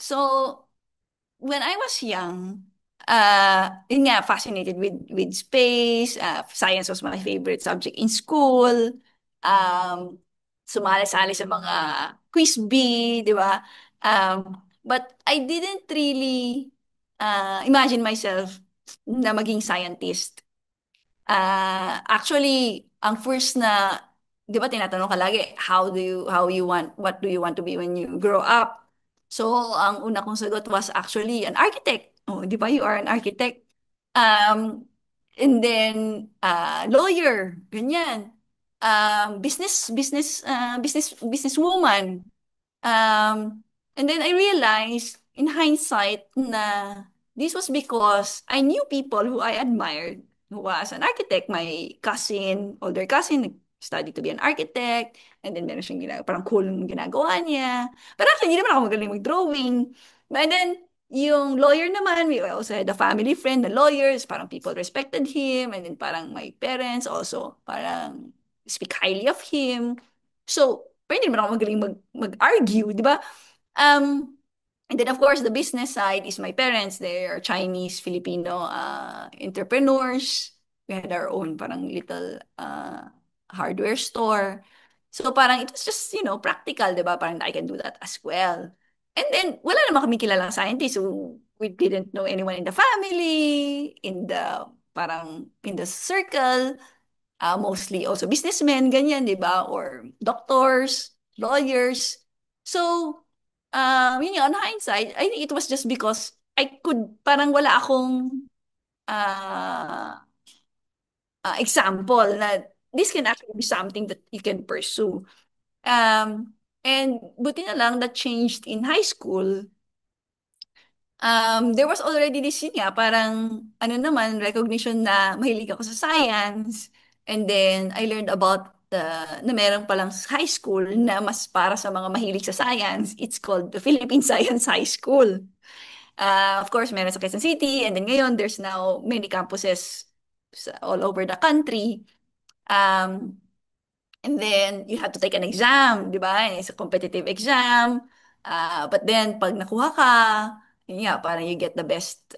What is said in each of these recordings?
So, when I was young, yun nga, fascinated with space. Science was my favorite subject in school. Um, Sumali-sali sa mga quiz bee, di ba? But I didn't really imagine myself na maging scientist. Actually, ang first na, 'di ba tinatanong ka lagi, how you want, what do you want to be when you grow up? So, ang una kong sagot was actually an architect. Oh, 'di ba you are an architect? Um, and then lawyer, ganyan. Businesswoman. Um, and then I realized in hindsight na this was because I knew people who I admired who was an architect. My cousin, older cousin, studied to be an architect. And then meron siyang parang cool yung ginagawa niya. Pero actually, hindi naman ako magaling mag-drawing. But then, yung lawyer naman, we also had a family friend na lawyers, parang people respected him. And then parang my parents also parang speak highly of him. So, pero hindi naman ako magaling mag-argue, di ba? Um, and then, of course, the business side is my parents. They are Chinese, Filipino entrepreneurs. We had our own parang little hardware store. So parang it was just, practical, di ba? Parang I can do that as well. And then, wala naman kami kilalang scientist. So, we didn't know anyone in the family, in the circle. Mostly also businessmen, ganyan, di ba? Or doctors, lawyers. So, yun nga, on hindsight, I think it was just because parang wala akong uh, example na this can actually be something that you can pursue. And buti na lang that changed in high school. There was already this yun nga, parang ano naman, recognition na mahilig ako sa science. And then I learned about na meron palang high school na mas para sa mga mahilig sa science. It's called the Philippine Science High School. Of course, meron sa Quezon City. And then ngayon, there's now many campuses all over the country. Um, And then, you have to take an exam, di ba? It's a competitive exam. But then, pag nakuha ka, yun nga, parang you get the best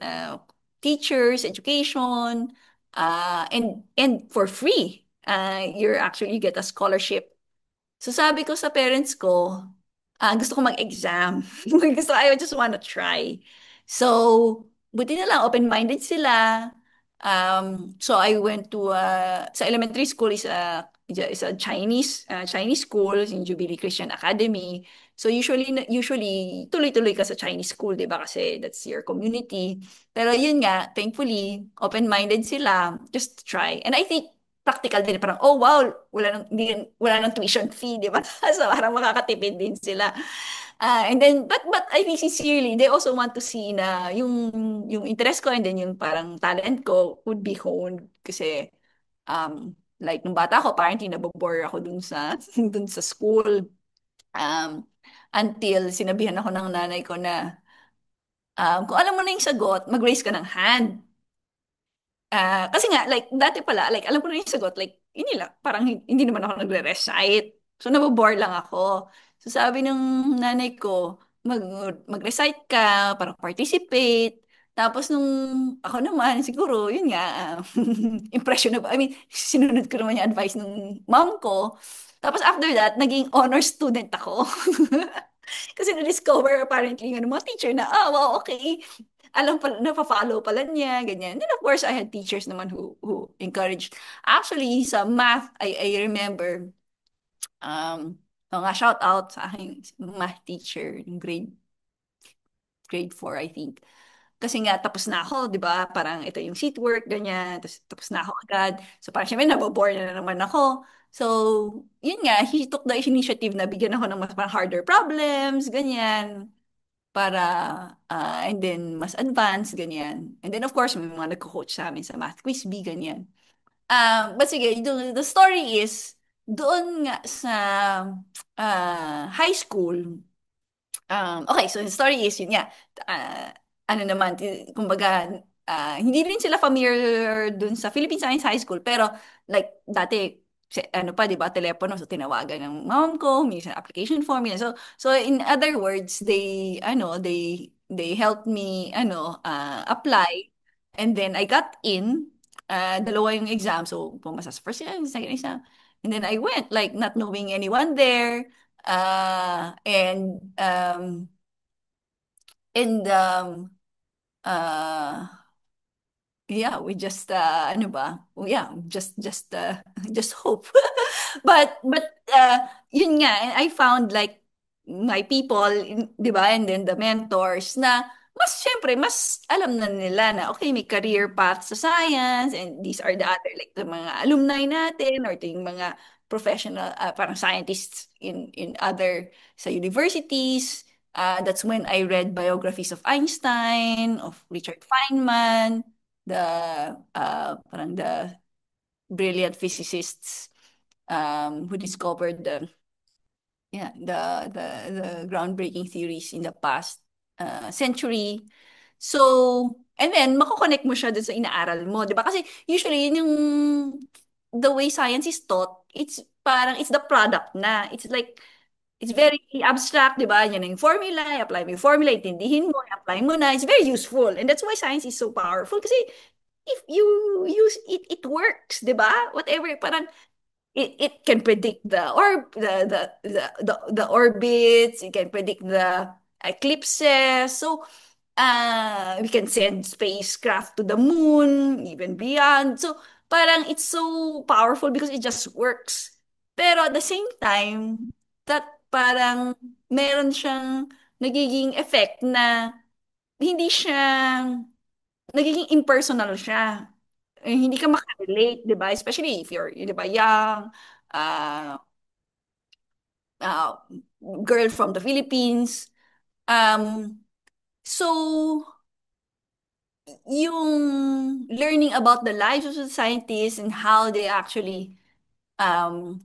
teachers, education, and for free. You get a scholarship. So sabi ko sa parents ko, gusto ko mag-exam. I just wanna try. So, buti na lang, open-minded sila. So I went to, sa elementary school is a Chinese school in Jubilee Christian Academy. So usually tuloy-tuloy ka sa Chinese school, 'di ba? Kasi that's your community. Pero yun nga, thankfully, open-minded sila just to try. And I think practical din, parang, oh wow, wala nang tuition fee, di ba? So parang makakatipid din sila. And then, but I think sincerely, they also want to see na yung interest ko and then yung parang talent ko would be honed. Kasi, like, nung bata ko, parang tinabobore ako dun sa, dun sa school. Um, until sinabihan ako ng nanay ko na, kung alam mo na yung sagot, mag-raise ka ng hand. Kasi nga, like, dati pala, like, alam ko na yung sagot, like, hindi lang, parang hindi naman ako nagre-recite. So, nabobore lang ako. So, sabi ng nanay ko, mag-recite ka, parang participate. Tapos, nung ako naman, siguro, yun nga, impressionable. I mean, sinunod ko naman yung advice ng mom ko. Tapos, after that, naging honor student ako. Kasi na-discover apparently ng mga teacher na, wow, okay, alam pala, napafollow pala niya, ganyan. Then of course, I had teachers naman who encouraged. Actually, sa math, I remember, mga shout out sa aking math teacher, yung grade 4, I think. Kasi nga, tapos na ako, di ba? Parang ito yung seat work, ganyan. Tapos na ako agad. So parang syempre, nabobore na naman ako. So, yun nga, he took the initiative na bigyan ako ng mas parang harder problems, ganyan para and then mas advanced ganyan. And then of course may mga nagko-coach sa amin sa Math Quiz B ganyan. But sige, the story is doon nga sa high school. Okay, so the story is yun nga. Uh, ano naman, kumbaga hindi rin sila familiar dun sa Philippine Science High School pero like dati ano pa, di ba, telepono, so tinawagan ng mom ko, minsan application form, yan. So in other words, they helped me, apply, and then I got in, dalawa yung exam, so pumasa sa first exam, second exam, and then I went, like, not knowing anyone there, uh, and, um, and, uh, yeah, we just ano ba? Oh, yeah, just just hope. But yun nga, and I found like my people, 'di ba? And then the mentors na mas syempre mas alam na nila na okay, may career path sa science, and these are the other like the mga alumni natin, or yung mga professional, parang scientists in other sa universities. That's when I read biographies of Einstein, of Richard Feynman, the parang the brilliant physicists, who discovered the groundbreaking theories in the past century. So, and then mako-connect mo siya dun sa inaaral mo, 'di ba? Kasi usually yun yung the way science is taught, it's parang it's the product na. It's like it's very abstract, di ba? Yan ang formula, apply mo yung formula, intindihin mo, apply mo na. It's very useful. And that's why science is so powerful. Kasi if you use it, it works, di ba? Whatever, parang it can predict the orbits, it can predict the eclipses. So we can send spacecraft to the moon, even beyond. So parang it's so powerful because it just works. Pero at the same time, that parang meron siyang nagiging effect na hindi siya, nagiging impersonal siya. Hindi ka makarelate, di ba? Especially if you're, di ba, young, uh, uh, girl from the Philippines. So, yung learning about the lives of the scientists and how they actually um,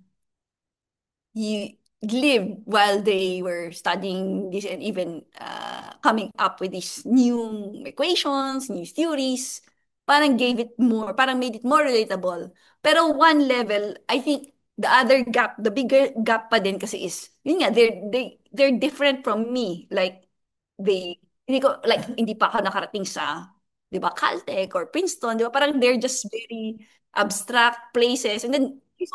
you live while they were studying this, and even coming up with these new equations, new theories, parang gave it more, parang made it more relatable. Pero one level, I think the other gap, the bigger gap pa din kasi is, yun nga, they're different from me. Like, hindi pa ako nakarating sa, di ba, Caltech or Princeton, di ba? Parang they're just very abstract places. And then, this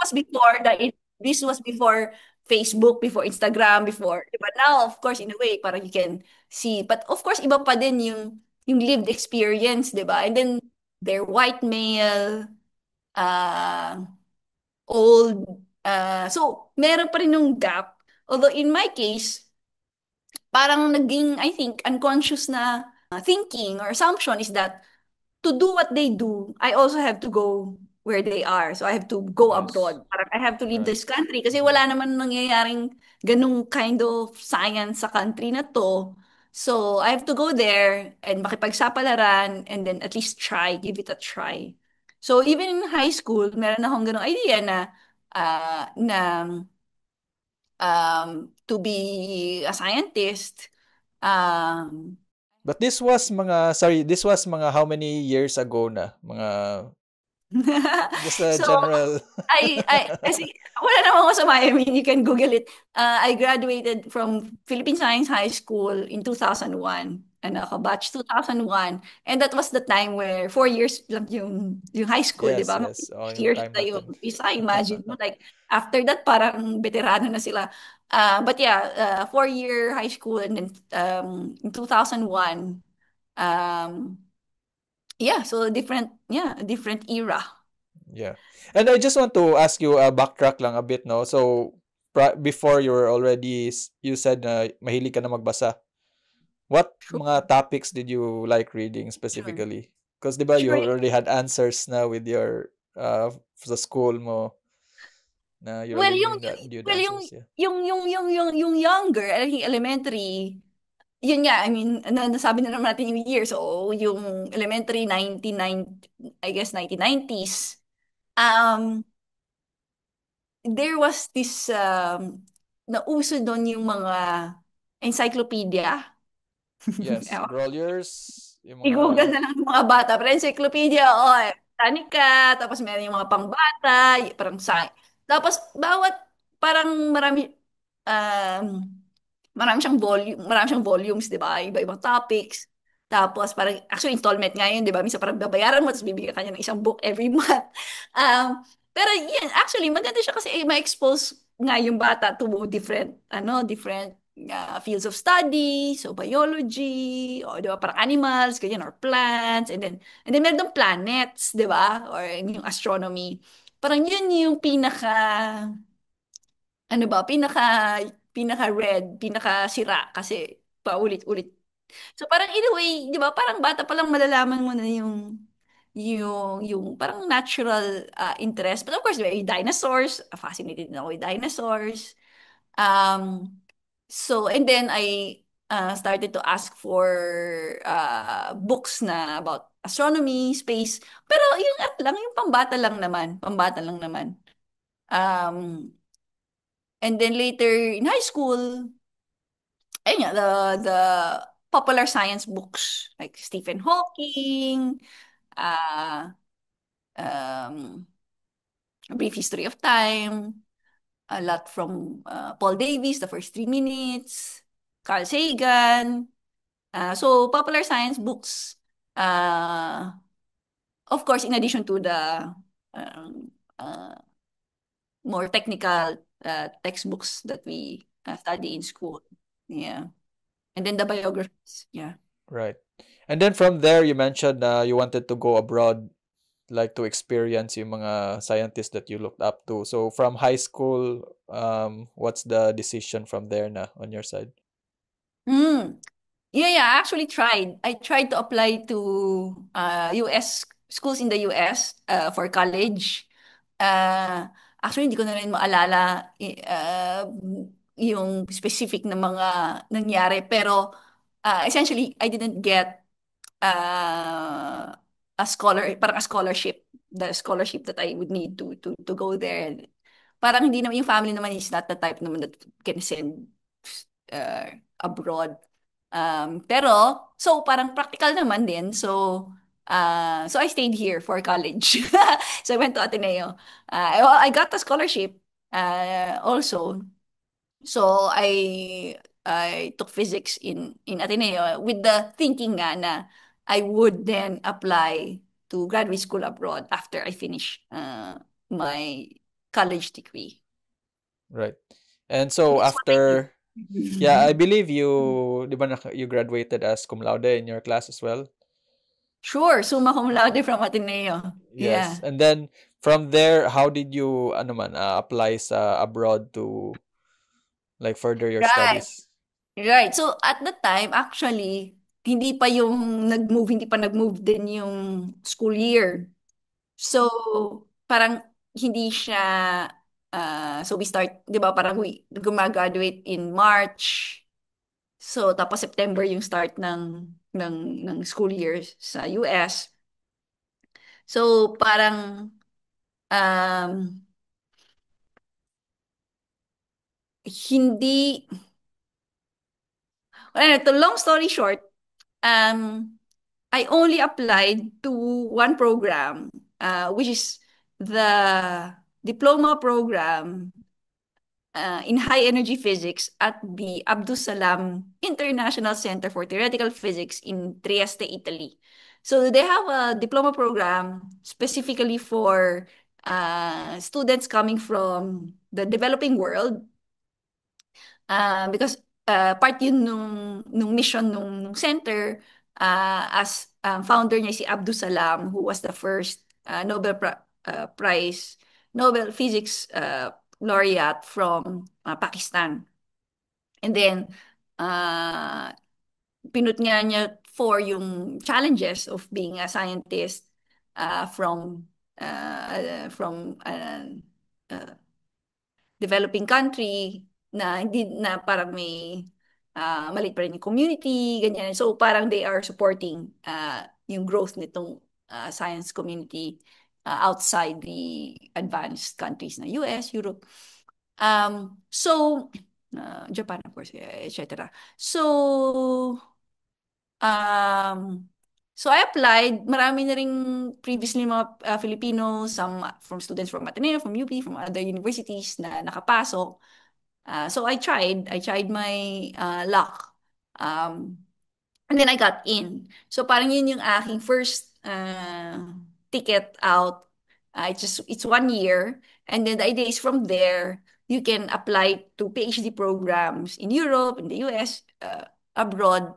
was before Facebook, before Instagram, before, but now, of course, in a way, parang you can see. But of course, iba pa din yung lived experience, di ba? And then, they're white male, uh, old, so, meron pa rin yung gap. Although, in my case, parang naging, I think, unconscious na thinking or assumption is that to do what they do, I also have to go where they are. So I have to go Yes. abroad. Parang I have to leave Right. this country kasi Mhm. wala naman nangyayaring ganung kind of science sa country na to. So I have to go there and makipagsapalaran, and then at least try, give it a try. So even in high school, meron akong ganung idea na na to be a scientist. Um, But this was mga how many years ago na? Mga just a So, general. kasi wala namang masama. I mean, you can Google it. I graduated from Philippine Science High School in 2001. Ano ako, batch 2001. And that was the time where 4 years lang yung high school, di Yes, ba? yes. Oh, yung Years time na yung natin. isa, imagine mo. Like, after that, parang veterano na sila. But yeah, 4-year high school, and then in 2001, um, yeah, so different era. Yeah. And I just want to ask you, backtrack lang a bit, no? So, before you were already, you said na mahilig ka na magbasa. What Sure, mga topics did you like reading sure. specifically? Because, di ba, you Sure. already had answers na with your, sa school mo, na you Well, already knew that, knew the well, yung, answers, yeah. yung younger, I think elementary, yun nga, I mean, nasabi na naman natin yung year. So, yung elementary, 1990, I guess 1990s. Um, there was this, nauso doon yung mga encyclopedia. Yes, Groliers, yung I-google mga, na lang ng mga bata. Pero encyclopedia, oh, Britannica, tapos meron yung mga pangbata, parang science. Tapos, parang um, marami siyang volumes, di ba? Iba-ibang topics. Tapos, parang, actually, installment nga yun, di ba? Minsan parang babayaran mo, tapos bibigyan ka niya ng isang book every month. Pero, yan, actually, maganda siya kasi ma-expose nga yung bata to different fields of study, so biology, o di ba, parang animals, ganyan, or plants, and then meron dong planets, di ba? Or yung astronomy. Parang yun yung ano ba, pinaka-red, pinaka-sira kasi paulit-ulit. So parang in a way, di ba, parang bata pa lang malalaman mo na yung parang natural interest. But of course, may dinosaurs, fascinated na ako with dinosaurs. Um, and then I started to ask for books na about astronomy, space. Pero yung at lang, yung pambata lang naman. Um, and then later in high school, ayun nga, the popular science books like Stephen Hawking, uh, um, A Brief History of Time, a lot from Paul Davies, The First 3 Minutes, Carl Sagan. So popular science books. Uh, of course, in addition to the um, uh, more technical textbooks that we study in school. Yeah. And then the biographies. Yeah. Right. And then from there, you mentioned you wanted to go abroad, like to experience yung mga scientists that you looked up to. So from high school, what's the decision from there na on your side? Mm. Yeah, I actually tried. I tried to apply to US schools in the US for college. Uh, Actually, hindi ko na rin maalala yung specific na mga nangyari. Pero essentially, I didn't get uh, parang a scholarship, the scholarship that I would need to go there. Parang hindi naman, yung family naman is not the type naman that can send uh, abroad. So parang practical naman din. So I stayed here for college. So I went to Ateneo. Well, I got a scholarship also. So I took physics in Ateneo with the thinking nga na I would then apply to graduate school abroad after I finish my college degree. Right. And so That's what I did. after, yeah, I believe you, di ba, you graduated as cum laude in your class as well? Sure, summa cum laude from Ateneo. Yes. Yeah. And then from there, how did you, ano man, apply sa abroad to like further your Right. studies? Right. So at the time, actually, hindi pa nag-move din yung school year. So, parang hindi siya, so we start, di ba, parang we gumagraduate in March. So, tapos September yung start ng school year sa US. So, parang, um, hindi, ano, to long story short, um, I only applied to one program, which is the diploma program in high energy physics at the Abdus Salam International Center for Theoretical Physics in Trieste, Italy. So they have a diploma program specifically for students coming from the developing world because part yun nung mission nung center as founder niya si Abdus Salam who was the first Prize Nobel Physics laureate from Pakistan. And then uh, pinut nga niya for yung challenges of being a scientist from uh, developing country na hindi na parang may maliit pa rin yung community, ganyan. So parang they are supporting yung growth nitong science community outside the advanced countries na US, Europe. Japan, of course, etc. So, um, So I applied. Marami na ring previously mga Filipino, some from students from Ateneo, from UP, from other universities na nakapasok. So I tried my luck. Um, And then I got in. So parang yun yung aking first ticket out. It's 1 year. And then the idea is from there, you can apply to PhD programs in Europe, in the US, abroad.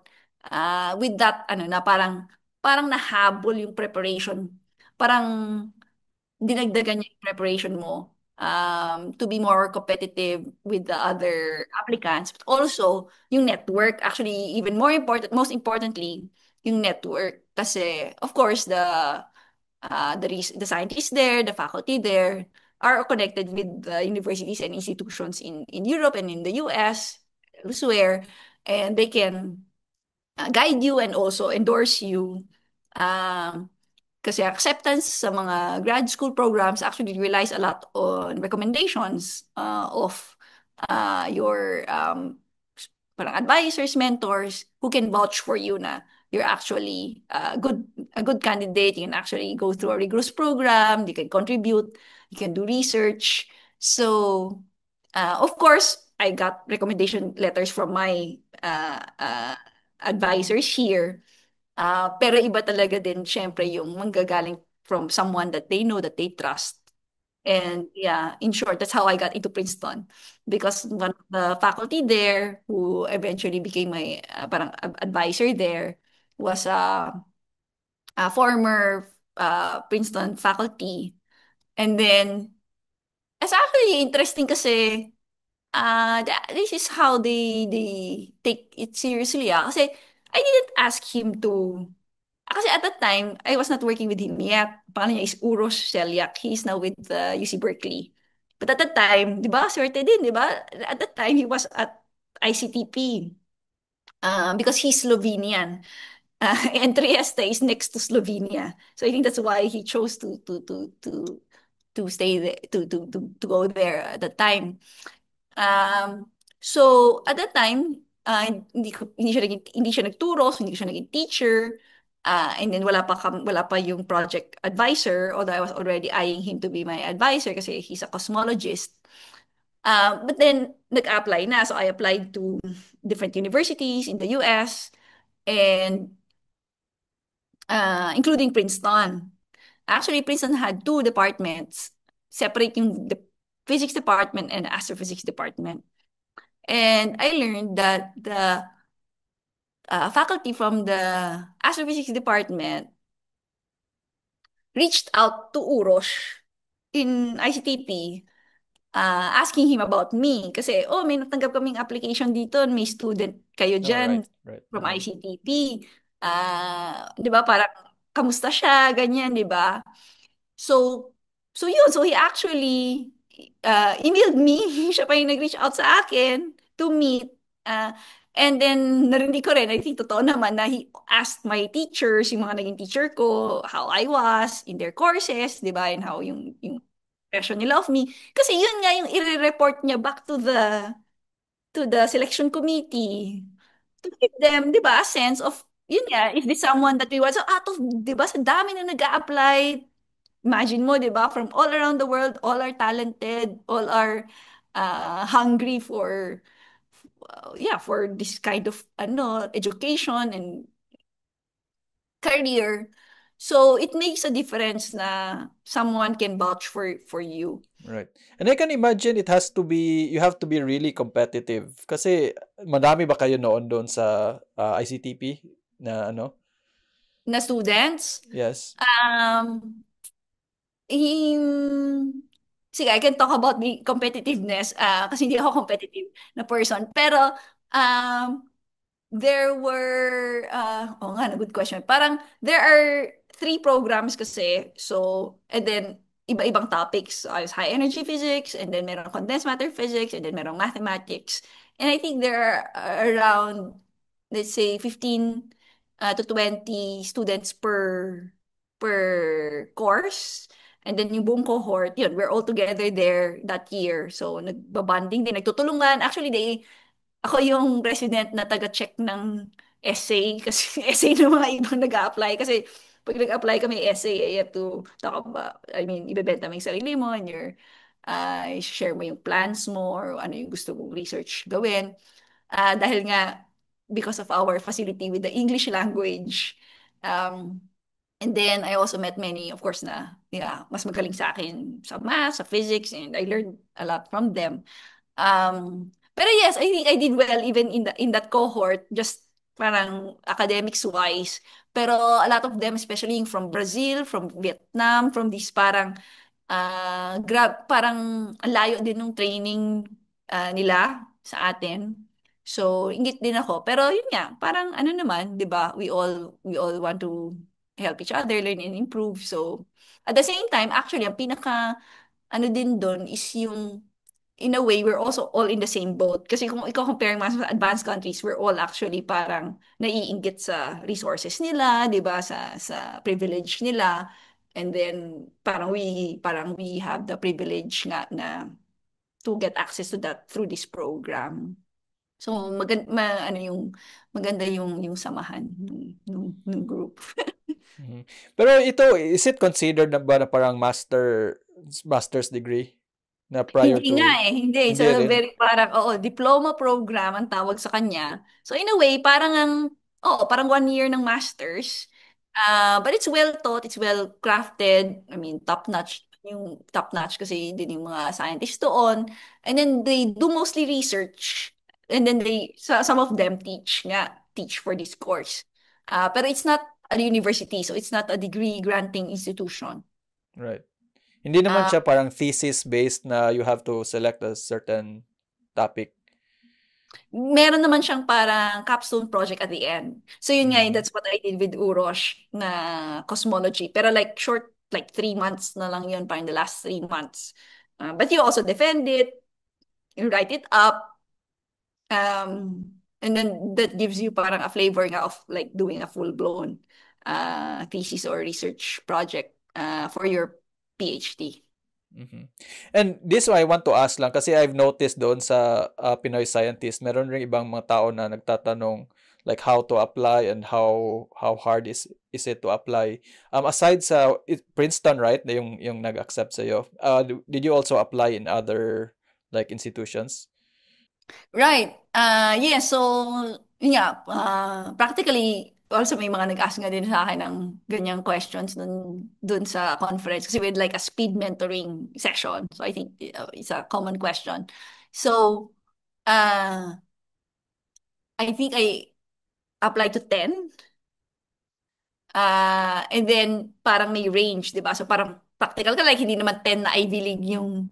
With that, ano na, parang nahabol yung preparation. Parang dinagdagan niya yung preparation mo to be more competitive with the other applicants. But also, yung network, actually, even more important, most importantly, yung network. Kasi, of course, the scientists there, the faculty there, are connected with the universities and institutions in Europe and in the US, elsewhere, and they can guide you and also endorse you. Um, Kasi acceptance sa mga grad school programs actually relies a lot on recommendations of your parang advisors, mentors who can vouch for you na you're actually a good candidate. You can actually go through a rigorous program, you can contribute, you can do research. So, of course, I got recommendation letters from my advisors here. Pero iba talaga din, syempre, yung manggagaling from someone that they know, that they trust. And yeah, in short, that's how I got into Princeton. Because one of the faculty there, who eventually became my parang advisor there, was a former Princeton faculty. And then, it's actually interesting kasi this is how they take it seriously. Kasi I didn't ask him to. Kasi at that time, I was not working with him yet. Pangalan niya is Uros Celiac. He is now with UC Berkeley. But at that time, di ba, swerte din, di ba? At that time, he was at ICTP because he's Slovenian. And Trieste is next to Slovenia. So I think that's why he chose to stay there, to go there at that time. Um, so at that time, hindi siya nagturo, so hindi siya naging teacher. And then wala pa yung project advisor, although I was already eyeing him to be my advisor kasi he's a cosmologist. But then nag-apply na, so I applied to different universities in the US and including Princeton. Actually, Princeton had two departments, separate yung the physics department and astrophysics department. And I learned that the faculty from the astrophysics department reached out to Urosh in ICTP asking him about me. Kasi, oh, may natanggap kaming application dito, may student kayo Oh, right, dyan right. from ICTP. Di ba, parang, kamusta siya, ganyan, di ba? So, so yun. So he actually emailed me. Siya pa yung nag-reach out sa akin to meet. Uh, and then, narinig ko rin, I think totoo naman na he asked my teachers, yung mga naging teacher ko, how I was in their courses, di ba? And how yung impression nila of me. Kasi yun nga yung i-report niya back to the selection committee to give them, di ba, a sense of, yun nga, is this someone that we want? So, out of, di ba, sa dami na nag-a-apply, imagine mo, di ba, from all around the world, all are talented, all are hungry for, yeah, for this kind of, education and career. So, it makes a difference na someone can vouch for you. Right. And I can imagine you have to be really competitive. Kasi madami ba kayo noon doon sa ICTP na ano? Na students, Yes. sige, I can talk about the competitiveness kasi hindi ako competitive na person. Pero, um, there were, oh nga, good question. Parang, there are three programs kasi. So, and then, iba-ibang topics. So, I was high energy physics, and then meron condensed matter physics, and then meron mathematics. And I think there are around, let's say, 15 to 20 students per course. And then yung buong cohort, yun, we're all together there that year. So, nagbabanding din, nagtutulungan. Actually, ako yung resident na taga-check ng essay kasi essay ng mga ibang nag-a-apply kasi pag nag-apply ka may essay, you have to talk about, I mean, ibebenta mo yung sarili mo and share mo yung plans mo or ano yung gusto mong research gawin. Dahil nga, because of our facility with the English language, um, and then I also met many, of course, na yeah, mas magaling sa akin sa math, sa physics, and I learned a lot from them. Pero yes, I think I did well even in that cohort, just parang academics wise. Pero a lot of them, especially yung from Brazil, from Vietnam, from these parang parang ang layo din ng training nila sa atin. So, ingit din ako. Pero yun nga, parang ano naman, 'di ba? We all want to help each other, learn and improve. So, at the same time, actually, ang pinaka ano din doon is yung in a way, we're also all in the same boat. Kasi kung ikaw compare mga sa advanced countries, we're all actually parang naiinggit sa resources nila, 'di ba? Sa privilege nila. And then parang we have the privilege nga na to get access to that through this program. So ano yung maganda yung samahan ng group. Mhm. Pero ito, is it considered na ba na parang master's degree na prior Hindi nga to eh, hindi. It's hindi a rin? very parang, oo, diploma program ang tawag sa kanya. So in a way, parang 1 year ng master's. But it's well taught, it's well crafted. I mean, top-notch, yung top-notch kasi din yung mga scientists doon. And then they do mostly research. And then some of them teach for this course. Pero it's not a university, so it's not a degree granting institution. Right. Hindi naman Uh, siya parang thesis based na you have to select a certain topic. Meron naman siyang parang capstone project at the end. So yun nga, Mm. that's what I did with Urosh na cosmology. Pero like short, like 3 months na lang yun, parang the last 3 months. But you also defend it, you write it up, and then that gives you parang a flavor nga of like doing a full-blown thesis or research project for your PhD. Mhm. And this I want to ask lang kasi I've noticed doon sa Pinoy Scientist, meron ring ibang mga tao na nagtatanong like how to apply and how hard is it to apply. Aside sa Princeton, right? Na yung nag-accept sa iyo. Did you also apply in other like institutions? Right. Yeah, so, yun nga, practically, also may mga nag-ask nga din sa akin ng ganyang questions dun sa conference kasi with like a speed mentoring session. So I think it's a common question. So, uh, I think I applied to 10. And then, parang may range, di ba? So parang practical ka, like hindi naman 10 na Ivy League yung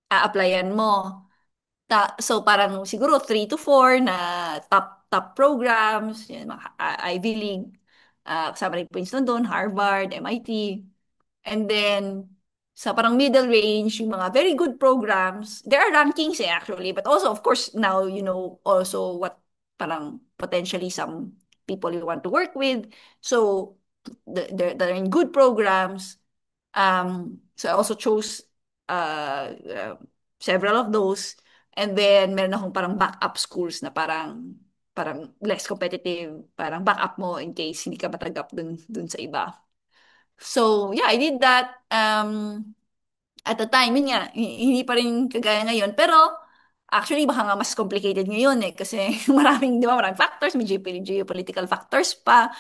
a-applyan mo. So parang siguro 3 to 4 na top programs, yan, mga Ivy League, kasama rin Princeton doon, Harvard, MIT. And then sa parang middle range, yung mga very good programs, there are rankings actually, but also of course now you know also what parang potentially some people you want to work with. So they're in good programs. So I also chose several of those. And then meron akong parang backup schools na parang less competitive, parang backup mo in case hindi ka matanggap dun sa iba. So yeah, I did that. At the time, yun nga, hindi pa rin kagaya ngayon. Pero, actually, baka nga mas complicated ngayon eh. Kasi di ba, maraming factors, may geopolitical factors pa.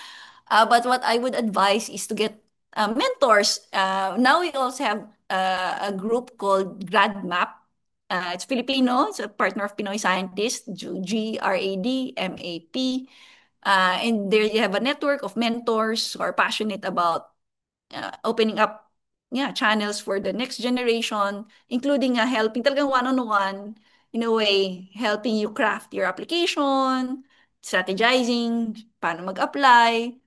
But what I would advise is to get mentors. Now we also have a group called GradMap. It's Filipino. It's a partner of Pinoy Scientists, GRADMAP. And there you have a network of mentors who are passionate about opening up channels for the next generation, including helping talagang one-on-one, in a way, helping you craft your application, strategizing, paano mag-apply.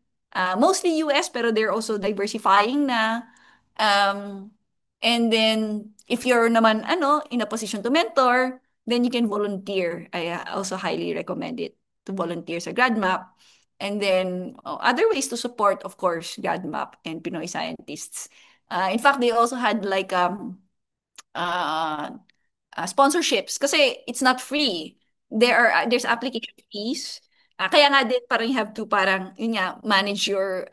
Mostly US, pero they're also diversifying na. Um, and then, if you're naman, in a position to mentor, then you can volunteer. I also highly recommend it to volunteer sa GradMap. And then other ways to support, of course, GradMap and Pinoy scientists. In fact, they also had like uh, sponsorships kasi it's not free. There's application fees. Kaya nga din parang you have to parang yun nga manage your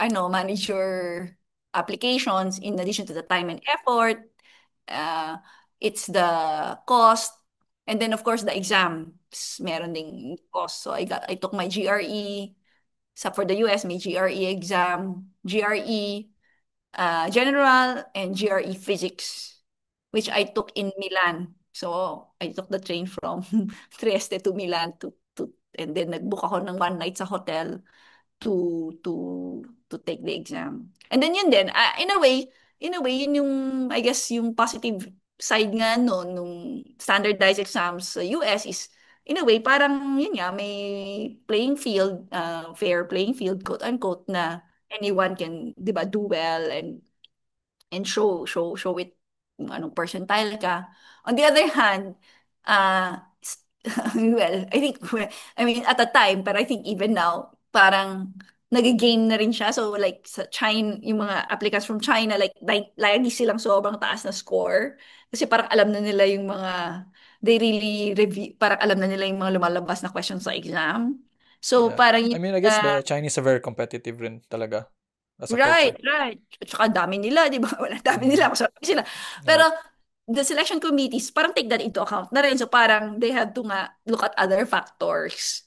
applications in addition to the time and effort. Uh, it's the cost, and then of course the exams meron ding cost. So I took my GRE. Sa for the US may GRE exam, GRE general and GRE physics, which I took in Milan. So I took the train from Trieste to Milan to and then nagbook ako ng one night sa hotel to to to take the exam. And then yun din, in a way, yun yung, I guess, yung positive side nga no, nung standardized exams sa US is, in a way, parang, yun nga, may playing field, fair playing field, quote unquote, na anyone can, di ba, do well and show it kung anong percentile ka. On the other hand, well, I think, I mean, at the time, but I think even now, parang nag-game na rin siya. So, like, sa China, yung mga applicants from China, like lagi silang sobrang taas na score. Kasi parang alam na nila yung mga, they really review, parang alam na nila yung mga lumalabas na questions sa exam. So, Yeah. parang I yung, mean, I guess the Chinese are very competitive rin talaga as a right, culture. right. At saka dami nila, di ba? Wala, dami Mhm. nila, masarap sila. Pero, Right. the selection committees, parang take that into account na rin. So, parang they have to nga look at other factors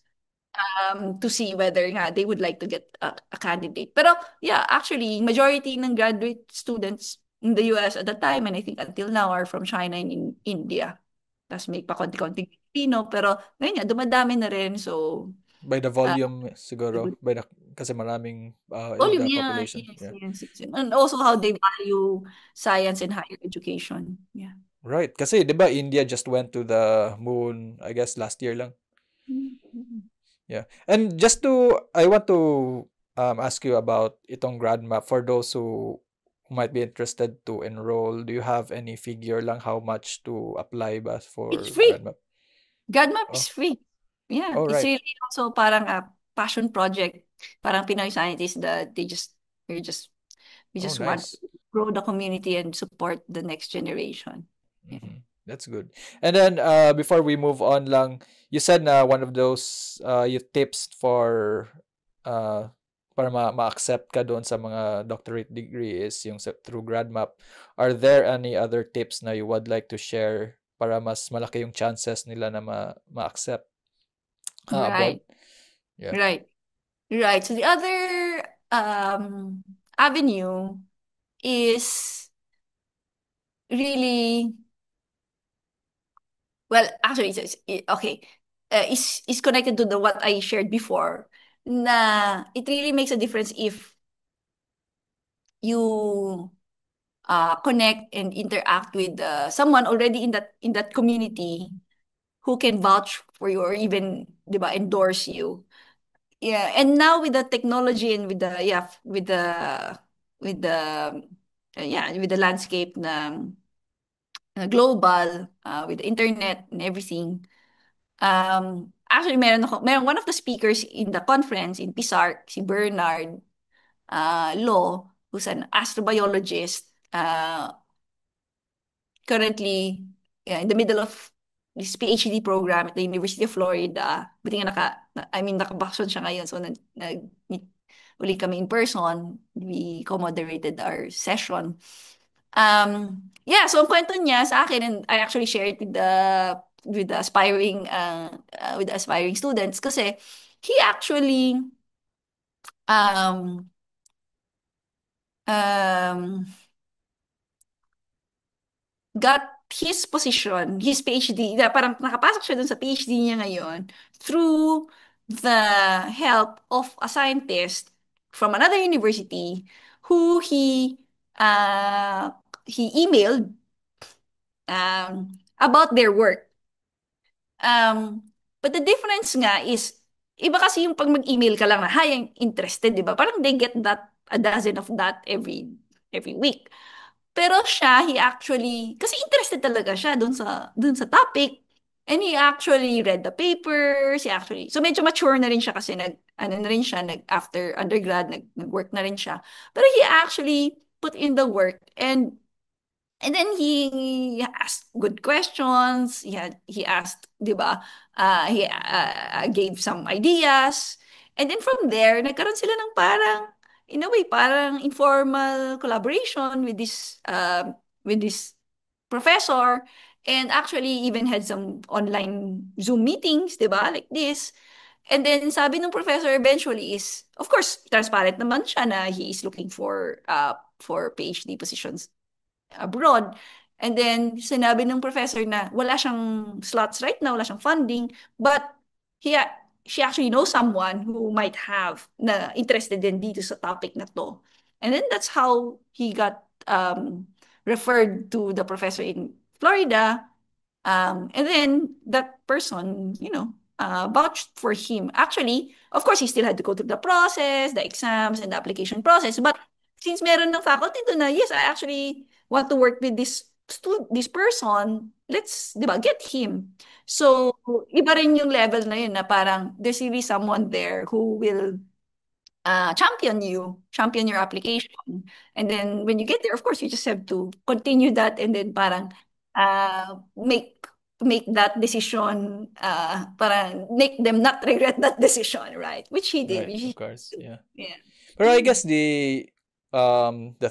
to see whether nga they would like to get a candidate. Pero yeah, actually, majority ng graduate students in the US at the time and I think until now are from China and in India. Tapos may pa konti-konting Pilipino, pero ngayon nga, dumadami na rin. So, By the uh, volume a good siguro, by the kasi maraming volume, the yeah, population. yes, Yeah. yes, yes. And also how they value science and higher education. Yeah. Right. Kasi 'di ba India just went to the moon, I guess last year lang. Mhm. Yeah. And just to I want to ask you about itong grad map for those who might be interested to enroll. Do you have any figure lang how much to apply ba It's for grad free. map? GodMap is Oh, free. Yeah, oh it's right. really also parang a passion project. Parang Pinoy scientists that we just we Oh, just want nice. to grow the community and support the next generation. Yeah. That's good. And then before we move on lang, you said na one of those you tips for uh para ma-accept ka doon sa mga doctorate degree is yung through GradMap. Are there any other tips na you would like to share para mas malaki yung chances nila na ma-accept abroad? Right, Yeah. right, right. So the other avenue is really well, actually, okay, is connected to the what I shared before. Na it really makes a difference if you connect and interact with someone already in that community who can vouch for you or even 'di ba endorse you. Yeah, and now with the technology and with the yeah with the yeah with the landscape na global with the internet and everything. Actually meron one of the speakers in the conference in PISARC, si Bernard Law, who's an astrobiologist. Currently in the middle of this PhD program at the University of Florida. Buti nga I mean, nakabakasyon siya ngayon. So, nag-meet uli kami in person. We co-moderated our session. Yeah, so ang kwento niya sa akin, and I actually shared with the aspiring students kasi he actually um, um, got his position, his PhD, parang nakapasok siya dun sa PhD niya ngayon through the help of a scientist from another university who uh, he emailed about their work. Um, but the difference nga is, iba kasi yung pag mag-email ka lang na, hi, I'm interested, di ba? Parang they get that, a dozen of that every week. Pero siya, he actually, kasi interested talaga siya dun sa topic. And he actually read the papers, he actually, so medyo mature na rin siya kasi ano na rin siya, after undergrad, nag-work na rin siya. Pero he actually put in the work and And then he asked good questions. He asked, 'di ba? He gave some ideas. And then from there, nagkaroon sila ng parang in a way parang informal collaboration with this professor, and actually even had some online Zoom meetings, 'di ba? Like this. And then sabi ng professor eventually is, of course, transparent naman siya na he is looking for PhD positions abroad. And then, sinabi ng professor na wala siyang slots right now, wala siyang funding, but he, she actually knows someone who might have na interested din dito sa topic na to. And then that's how he got referred to the professor in Florida. And then that person, vouched for him. Actually, of course, he still had to go through the process, the exams, and the application process. But since meron ng faculty doon na, yes, I actually want to work with this person, let's, di ba, get him. So, iba rin yung level na yun na parang there's really someone there who will champion your application. And then when you get there, of course, you just have to continue that and then parang make that decision, parang make them not regret that decision, right? Which he did. Right, Which of he course, did. yeah. Yeah. Pero I guess the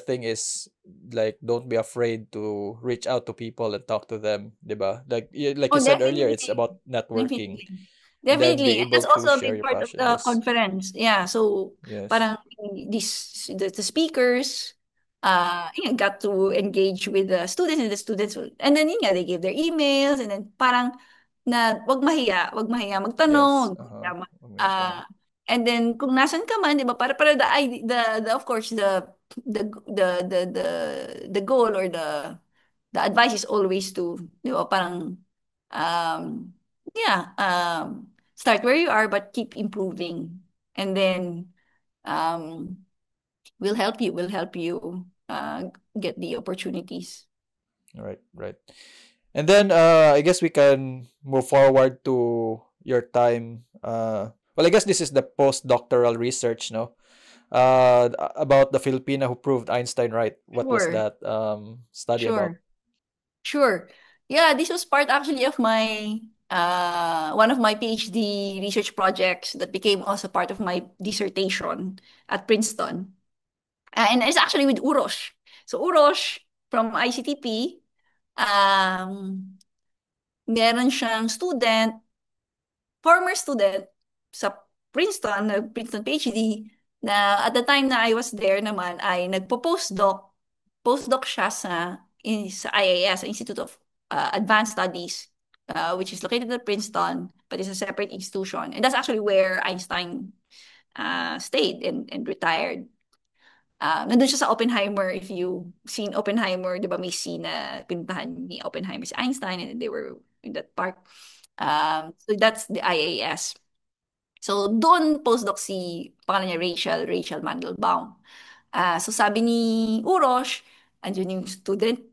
thing is like don't be afraid to reach out to people and talk to them, 'di ba? Like Oh, you said earlier, it's definitely. about networking Definitely. and then Definitely. be And able that's to also a share big your part of passion. the Yes. conference. Yeah. So Yes. parang the speakers got to engage with the students, and the students and then they gave their emails, and then parang na wag mahiya Yes. magtanong, Uh-huh. Amazing. uh, and then kung nasan ka man, 'di ba? Para the of course the goal or the advice is always to, 'di ba, parang um yeah, start where you are but keep improving. And then um will help you get the opportunities. Right, right. And then I guess we can move forward to your time. Well, I guess this is the postdoctoral research, no? About the Filipina who proved Einstein right. What was Sure, that study about? sure, sure. Yeah, this was part actually of my one of my PhD research projects that became also part of my dissertation at Princeton. And it's actually with Urosh. So Urosh from ICTP, meron siyang former student sa Princeton PhD, na at the time na I was there naman ay postdoc siya sa IAS, Institute of Advanced Studies, which is located at Princeton, but it's a separate institution. And that's actually where Einstein stayed and retired. Nandun siya sa Oppenheimer. If you seen Oppenheimer, di ba may scene na pinuntahan ni Oppenheimer si Einstein and they were in that park. So that's the IAS. So doon postdoc pangalan niya Rachel Mandelbaum. So sabi ni Urosh, andun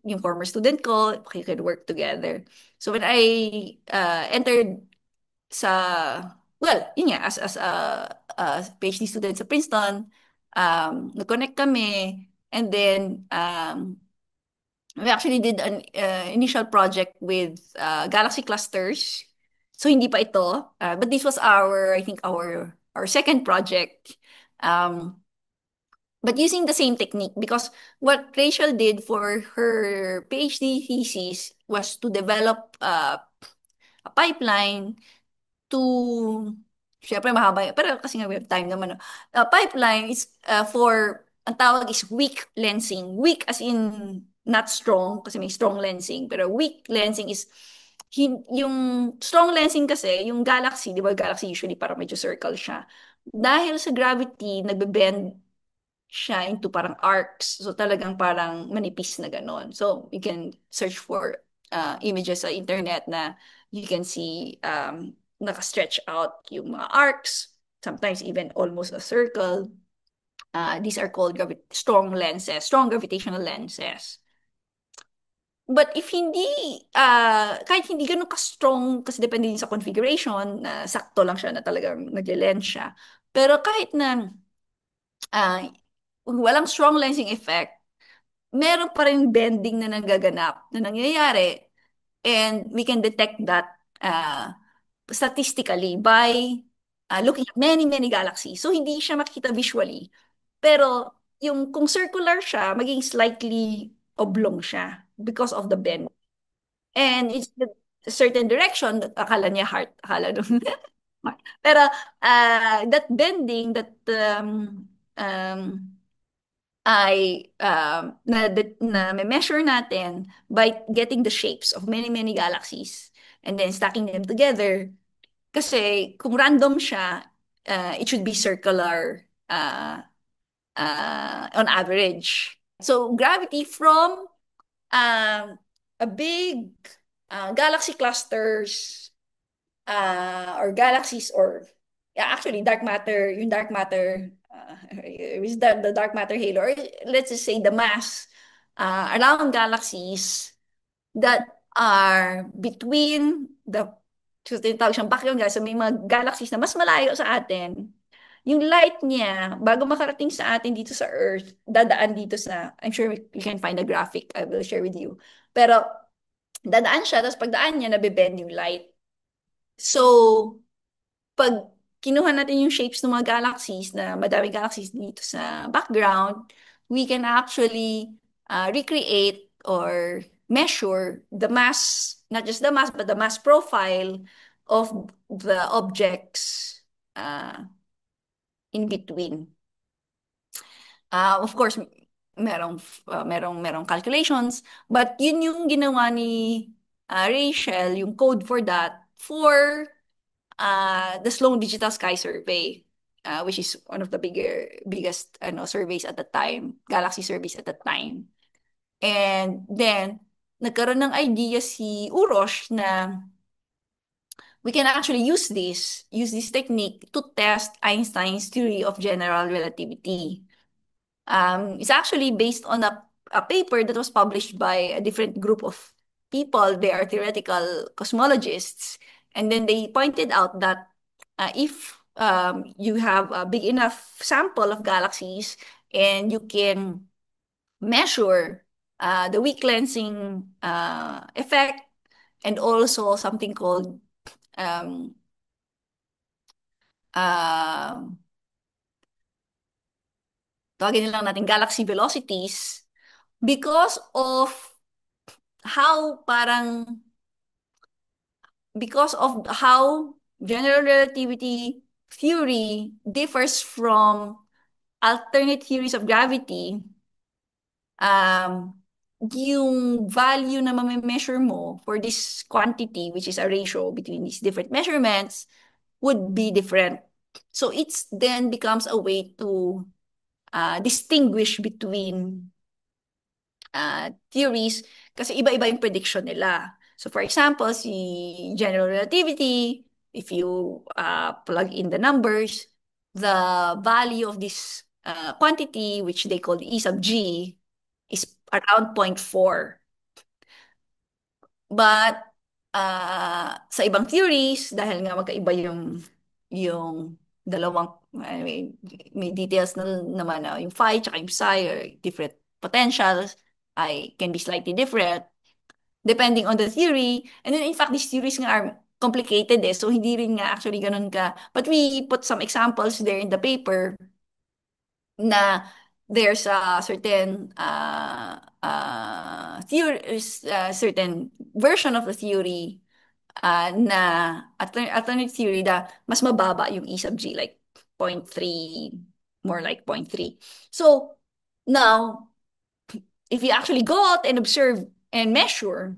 yung former student ko, we could work together. So when I entered yun nga, as a PhD student sa Princeton, nag-connect kami, and then we actually did an initial project with Galaxy clusters. So hindi pa ito, but this was I think our second project. Um, but using the same technique, because what Rachel did for her PhD thesis was to develop a pipeline to, syempre mahaba yun. Pero kasi nga we have time naman. No? Pipeline is ang tawag is weak lensing. Weak as in not strong, kasi may strong lensing. Pero weak lensing is, yung strong lensing kasi, yung galaxy, di ba galaxy usually parang medyo circle siya. Dahil sa gravity, nagbe-bend siya into parang arcs. So talagang parang manipis na ganon. So you can search for images sa internet na you can see naka-stretch out yung mga arcs, sometimes even almost a circle. These are called strong gravitational lenses. But if kahit hindi ganun ka-strong, kasi depende din sa configuration, na sakto lang siya na talagang nagle-lens siya. Pero kahit na walang strong lensing effect, meron pa rin bending na nagaganap na nangyayari, and we can detect that statistically by looking at many, many galaxies. So, hindi siya makita visually. Pero, yung kung circular siya, maging slightly oblong siya because of the bend. And it's the certain direction, akala niya heart, akala nung heart. Pero, that bending, that um, na may measure natin by getting the shapes of many, many galaxies and then stacking them together. Kasi kung random siya, it should be circular on average. So gravity from a big galaxy clusters or galaxies, or yeah, actually dark matter, yung dark matter is the dark matter halo, or let's just say the mass around galaxies that are between the, so tinatawag siyang background galaxy. So may mga galaxies na mas malayo sa atin, yung light niya, bago makarating sa atin dito sa Earth, dadaan dito sa, I'm sure you can find a graphic, I will share with you. Pero, dadaan siya, tapos pagdaan niya, nabibend yung light. So, pag kinuha natin yung shapes ng mga galaxies, na madaming galaxies dito sa background, we can actually recreate or measure the mass, not just the mass, but the mass profile of the objects uh, in between. Of course, merong calculations, but yun yung ginawa ni Rachel, yung code for that, for the Sloan Digital Sky Survey, which is one of the biggest surveys at the time, galaxy surveys at the time. And then, nagkaroon ng idea si Urosh na we can actually use this technique to test Einstein's theory of general relativity. It's actually based on a paper that was published by a different group of people. They are theoretical cosmologists. And then they pointed out that if you have a big enough sample of galaxies and you can measure the weak lensing effect, and also something called um, uh, tawagin nilang natin galaxy velocities, because of how parang because of how general relativity theory differs from alternate theories of gravity, um, yung value na measure mo for this quantity, which is a ratio between these different measurements, would be different. So it's then becomes a way to distinguish between theories, kasi iba-iba yung prediction nila. So for example, si general relativity, if you plug in the numbers, the value of this quantity, which they call E sub g, is around 0.4. But sa ibang theories, dahil nga magkaiba yung dalawang, may details na naman na yung phi tsaka yung psi, or different potentials, can be slightly different depending on the theory. And then in fact, these theories nga are complicated so hindi rin nga actually ganun ka. But we put some examples there in the paper na there's a certain theory, certain version of the theory na alternate theory na mas mababa yung E sub g, like 0.3, more like 0.3. So now, if you actually go out and observe and measure,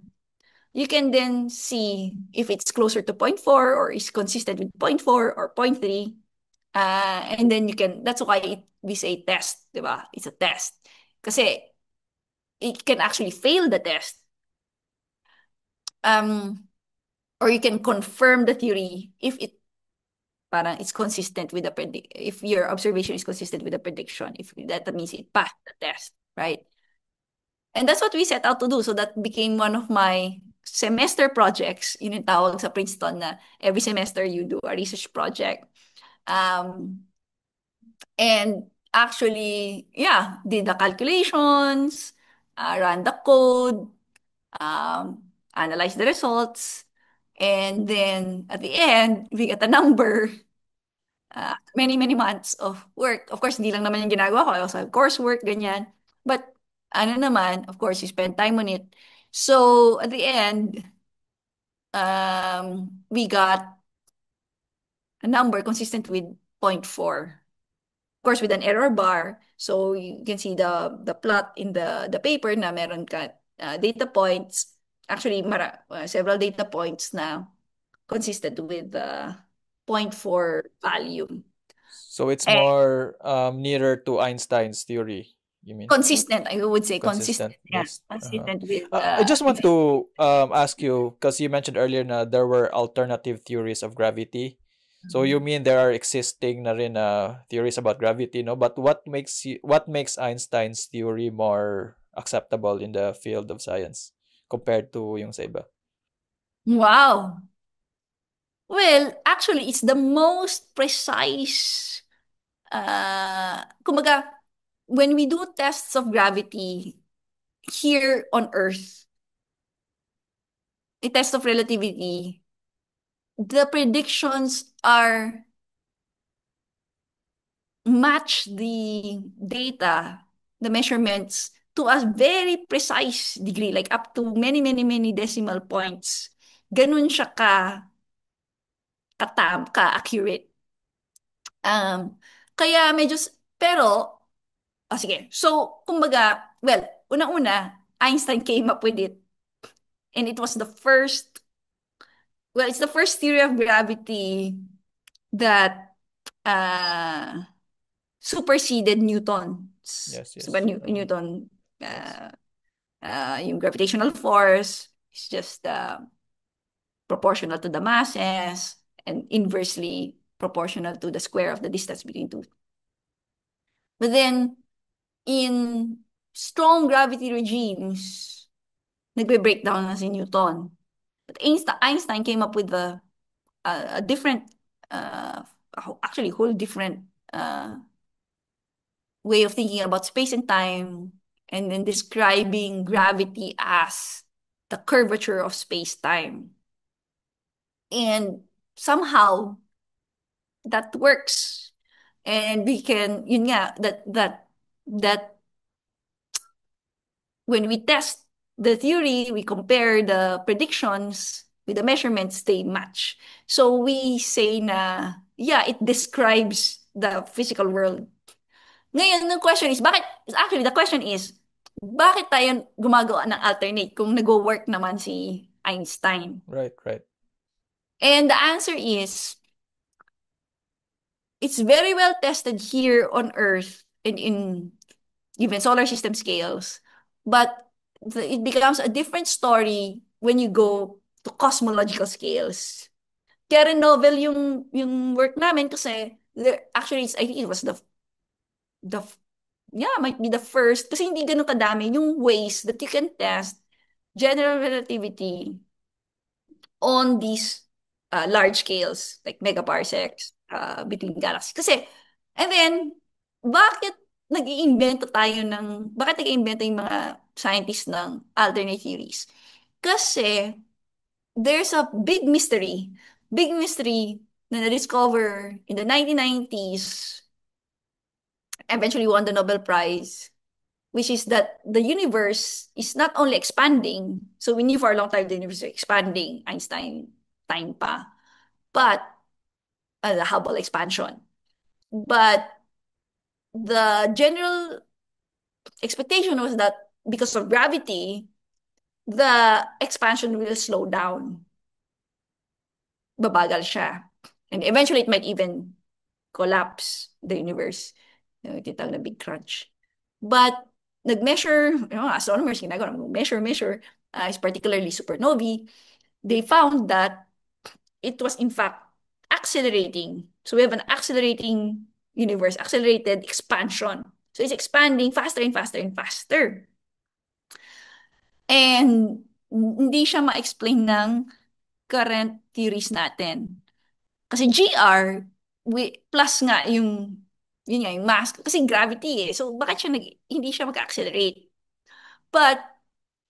you can then see if it's closer to zero point 0.4 or is consistent with zero point 0.4 or zero point 0.3. And then that's why we say test, di ba? It's a test. Kasi it can actually fail the test. Um, or you can confirm the theory if parang it's consistent with the if your observation is consistent with the prediction, if that means it passed the test, right? And that's what we set out to do. So that became one of my semester projects. Yun yung tawag sa Princeton na every semester you do a research project. And actually, yeah, did the calculations, run the code, analyze the results, and then at the end, we get a number. Many, many months of work. Of course, hindi lang naman yung ginagawa ko. I also have coursework, ganyan. But, ano naman, of course, you spend time on it. So, at the end, we got a number consistent with zero point 0.4. Of course, with an error bar. So, you can see the plot in the paper na meron ka data points. Actually, several data points na consistent with the zero point 0.4 value. So it's more nearer to Einstein's theory, you mean? Consistent, I would say consistent. Consistent Yeah, based. consistent with I just want to ask you, because you mentioned earlier na there were alternative theories of gravity. So you mean there are existing na rin theories about gravity, no? But what makes Einstein's theory more acceptable in the field of science compared to yung sa iba? wow. Well, actually, it's the most precise. Kumbaga, when we do tests of gravity here on Earth, a test of relativity, the predictions are match the data, the measurements to a very precise degree, like up to many, many, many decimal points. Ganun siya ka-accurate. Um, kaya medyo, pero, sige. So, kumbaga, well, unang-una, Einstein came up with it. And it was the first, well, it's the first theory of gravity that uh, superseded Newton's. Yes, So, ba, yes. Newton, Yes. yung gravitational force is just proportional to the masses and inversely proportional to the square of the distance between two. But then, in strong gravity regimes, nagbe-breakdown na si Newton. But Einstein came up with a different, uh, actually, whole different uh, way of thinking about space and time, and then describing gravity as the curvature of space-time. And somehow, that works. And we can, yun nga, that when we test the theory, we compare the predictions with the measurements, they match. So we say na, yeah, it describes the physical world. Ngayon, the question is, actually, the question is, bakit tayo gumagawa ng alternate kung nag-work naman si Einstein? Right, right. And the answer is, it's very well tested here on Earth and in even solar system scales. But it becomes a different story when you go to cosmological scales. Kaya rin novel yung work namin kasi actually I think it was the yeah, might be the first kasi hindi ganun kadami yung ways that you can test general relativity on these large scales like megaparsecs between galaxies. Kasi, and then, bakit bakit nag-iimbento yung mga scientists ng alternate theories? Kasi, there's a big mystery na na-discover in the 1990s, eventually won the Nobel Prize, which is that the universe is not only expanding, so we knew for a long time the universe is expanding, Einstein time pa, but the Hubble expansion. But the general expectation was that because of gravity, the expansion will slow down. Babagal siya. And eventually, it might even collapse the universe. Tinatawag na big crunch. But nag-measure, astronomers, ginagawa, measure, is particularly supernovae, they found that it was in fact accelerating. So we have an accelerating universe, accelerated expansion. So it's expanding faster and faster and faster. And hindi siya ma-explain ng current theories natin. Kasi GR, plus nga yun nga, yung mass, kasi gravity eh. So bakit hindi siya mag-accelerate? But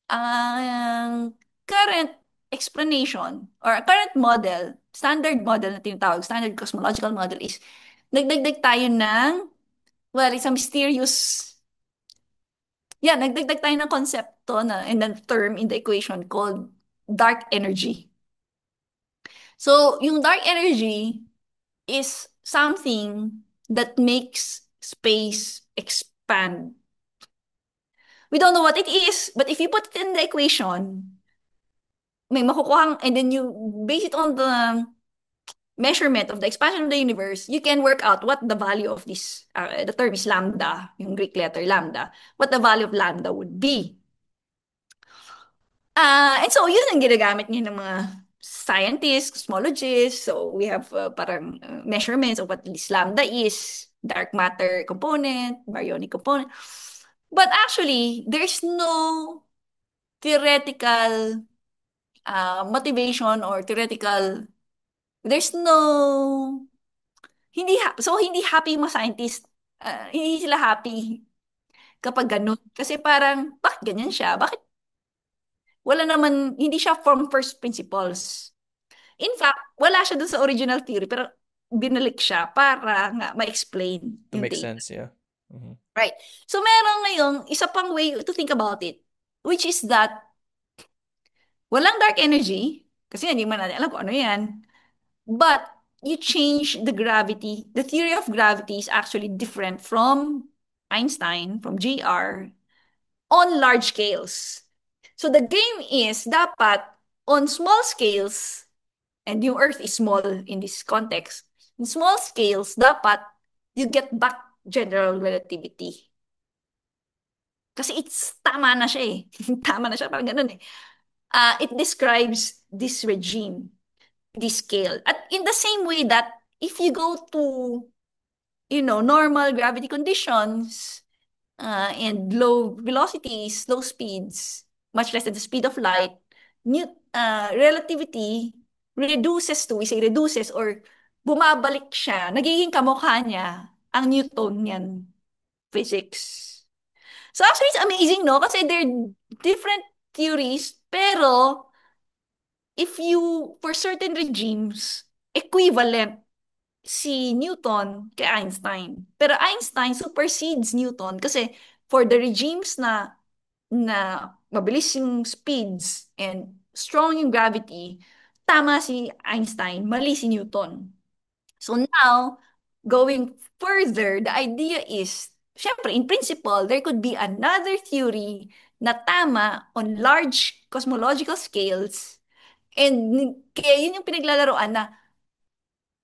ang current explanation or current model, standard model na tinatawag, standard cosmological model is nagdagdag tayo ng, well, it's a mysterious, yeah, nagdagdag tayo ng konsepto na, and the term in the equation called dark energy. So, yung dark energy is something that makes space expand. We don't know what it is, but if you put it in the equation, may makukuhang, and then you base it on the measurement of the expansion of the universe, you can work out what the value of this, the term is lambda, yung Greek letter lambda, what the value of lambda would be. And so, yun ang ginagamit niya ng mga scientists, cosmologists. So, we have parang measurements of what this lambda is, dark matter component, baryonic component. But actually, there's no theoretical motivation or theoretical, there's no, hindi happy yung mga scientist. Hindi sila happy kapag ganun. Kasi parang, bakit ganyan siya? Bakit wala naman, hindi siya from first principles. In fact, wala siya dun sa original theory, pero binalik siya para nga ma-explain To yung make data. sense, yeah. Mhm. Right. So, meron ngayong isa pang way to think about it, which is that walang dark energy, kasi hindi man natin alam kung ano yan, but you change the gravity. The theory of gravity is actually different from Einstein, from JR, on large scales. So the game is dapat on small scales, and yung Earth is small in this context, in small scales, dapat you get back general relativity. Kasi tama na siya eh. Tama na siya, parang ganun eh. It describes this regime, this scale. At in the same way that if you go to, normal gravity conditions, and low velocities, low speeds, much less than the speed of light, relativity reduces to, we say reduces or bumabalik siya, nagiging kamukha niya ang Newtonian physics. So actually, it's amazing, no? Kasi they're different theories, pero if you, for certain regimes, equivalent si Newton kay Einstein. Pero Einstein supersedes Newton kasi for the regimes na mabilis yung speeds and strong yung gravity, tama si Einstein, mali si Newton. So now, going further, the idea is, syempre, in principle, there could be another theory na tama on large cosmological scales, and kaya yun yung pinaglalaroan na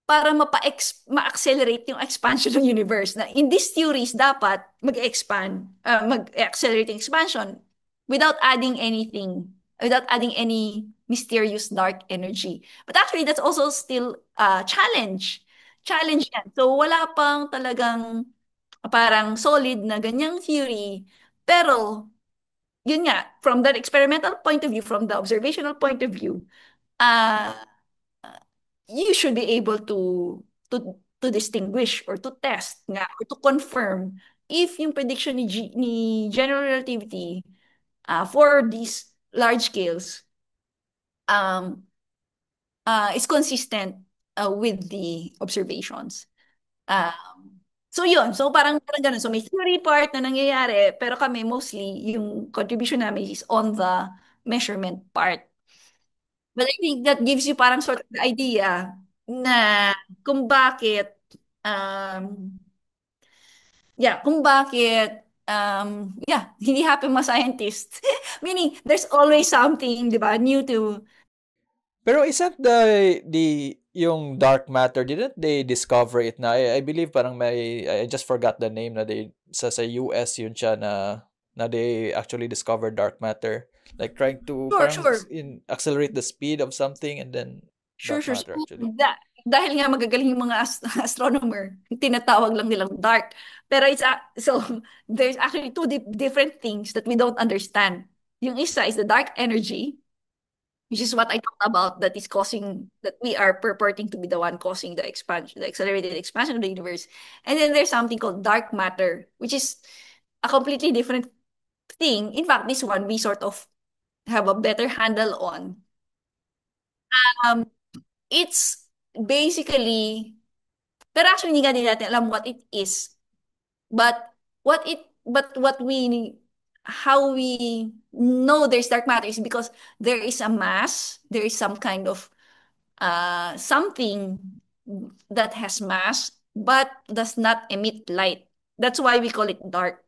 para ma-accelerate yung expansion ng universe. Na in these theories, dapat mag-expand, mag-accelerate yung expansion without adding anything, without adding any mysterious dark energy. But actually, that's also still a challenge. Challenge yan. So, wala pang talagang parang solid na ganyang theory. Pero, yun nga, from the experimental point of view, from the observational point of view, uh, you should be able to distinguish or to test nga or to confirm if yung prediction ni general relativity for these large scales um, is consistent with the observations. So yun, so parang ganun. So may theory part na nangyayari, pero kami mostly yung contribution namin is on the measurement part. But I think that gives you parang sort of the idea na kung bakit, um, yeah, kung bakit, yeah, hindi happy mga scientists. Meaning, there's always something, di ba, new to, Pero isn't the yung dark matter, didn't they discover it na? I believe parang I just forgot the name na they sa US yun siya na they actually discovered dark matter, like trying to sure, parang sure, accelerate the speed of something and then sure, dark sure. So, matter actually. dahil nga magagaling yung mga astronomer, tinatawag lang nilang dark. Pero so, there's actually two different things that we don't understand. Yung isa is the dark energy, which is what I talked about, that is causing, that we are purporting to be the one causing the expansion, the accelerated expansion of the universe. And then there's something called dark matter, which is a completely different thing, in fact, this one we sort of have a better handle on. Um, it's basically, pero actually hindi nga din natin alam what it is. But what we how we know there's dark matter is because there is a mass, there is some kind of something that has mass but does not emit light. That's why we call it dark.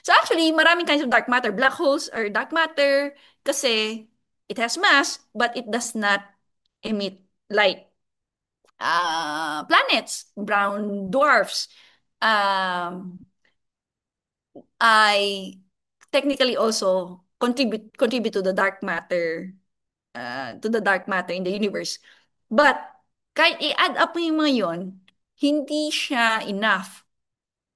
So actually, maraming kinds of dark matter. Black holes are dark matter kasi it has mass but it does not emit light. Planets, brown dwarfs, um, I technically also contribute to the dark matter in the universe. But kahit i-add up mo yung mga yon, hindi siya enough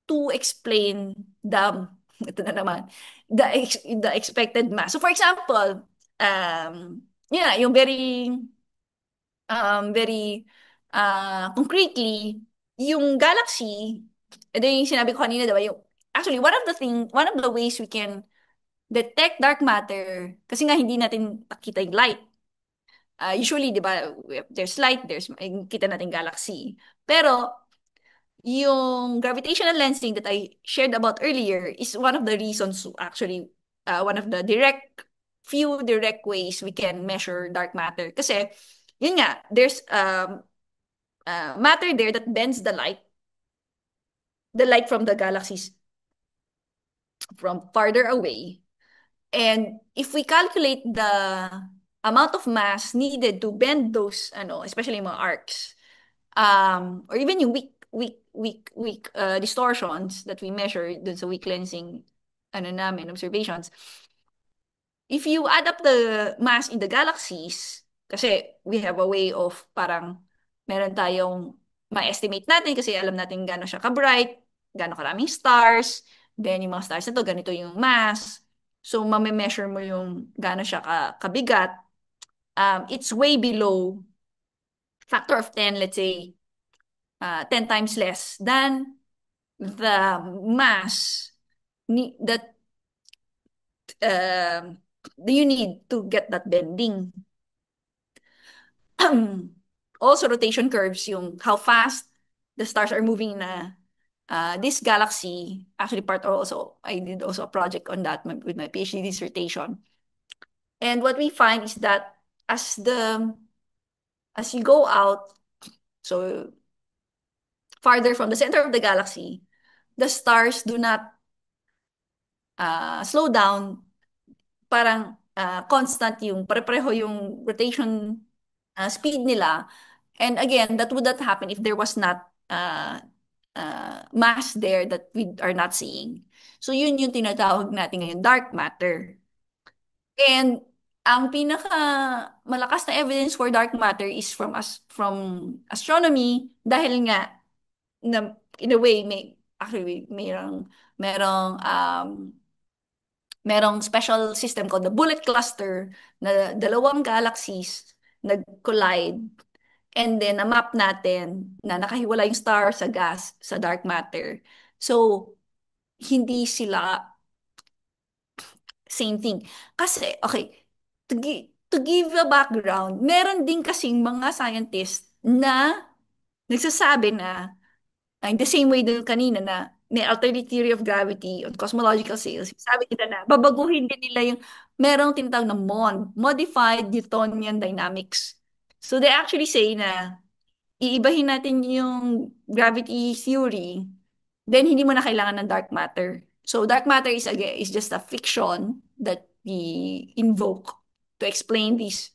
to explain the ito na naman the expected mass. So for example, yun na, yung very concretely, yung galaxy, ito yung sinabi ko kanina, diba? Yung, actually, one of the ways we can detect dark matter, kasi nga hindi natin nakita yung light. Usually, di ba, there's light, kita natin galaxy. Pero, yung gravitational lensing that I shared about earlier is one of the reasons, actually, one of the few direct ways we can measure dark matter. Kasi, yun nga, there's matter there that bends the light from the galaxies from farther away. And if we calculate the amount of mass needed to bend those, ano, especially yung mga arcs, or even yung weak distortions that we measure dun sa weak lensing, ano namin, observations, if you add up the mass in the galaxies, kasi we have a way of parang meron tayong ma-estimate natin kasi alam natin gaano siya ka-bright, gaano karaming stars, then yung mga stars na to, ganito yung mass. So, mame-measure mo yung gaano siya kabigat. It's way below factor of 10, let's say, 10 times less than the mass that um you need to get that bending. Also, rotation curves, yung how fast the stars are moving na this galaxy, actually I did also a project on that with my PhD dissertation. And what we find is that as the as you go out, so farther from the center of the galaxy, the stars do not slow down, parang constant yung pare-pareho yung rotation speed nila. And again, that would not happen if there was not mass there that we are not seeing. So yun yung tinatawag natin ngayon, dark matter. And ang pinaka malakas na evidence for dark matter is from astronomy dahil nga na, in a way actually merong merong special system called the bullet cluster na dalawang galaxies nag-collide. And then, na-map natin na nakahiwala yung star sa gas, sa dark matter. So, hindi sila same thing. Kasi, okay, to give a background, meron din kasing mga scientists na nagsasabi na, in the same way din kanina na may alternate theory of gravity on cosmological scales, sabi nila na babaguhin din nila yung merong tinatawag na Modified Newtonian Dynamics. So they actually say na iibahin natin yung gravity theory, then hindi mo na kailangan ng dark matter. So dark matter is again is just a fiction that we invoke to explain this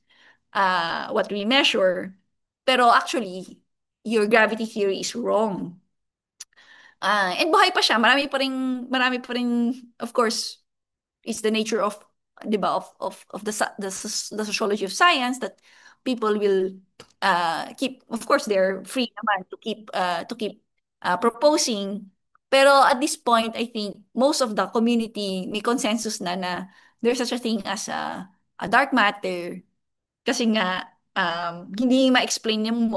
what we measure. Pero actually, your gravity theory is wrong. And buhay pa siya. Marami pa rin, of course, is the nature of, di ba, of the sociology of science that people will keep, of course, they're free naman to keep proposing. Pero at this point, I think most of the community may consensus na there's such a thing as a dark matter kasi nga hindi ma-explain yung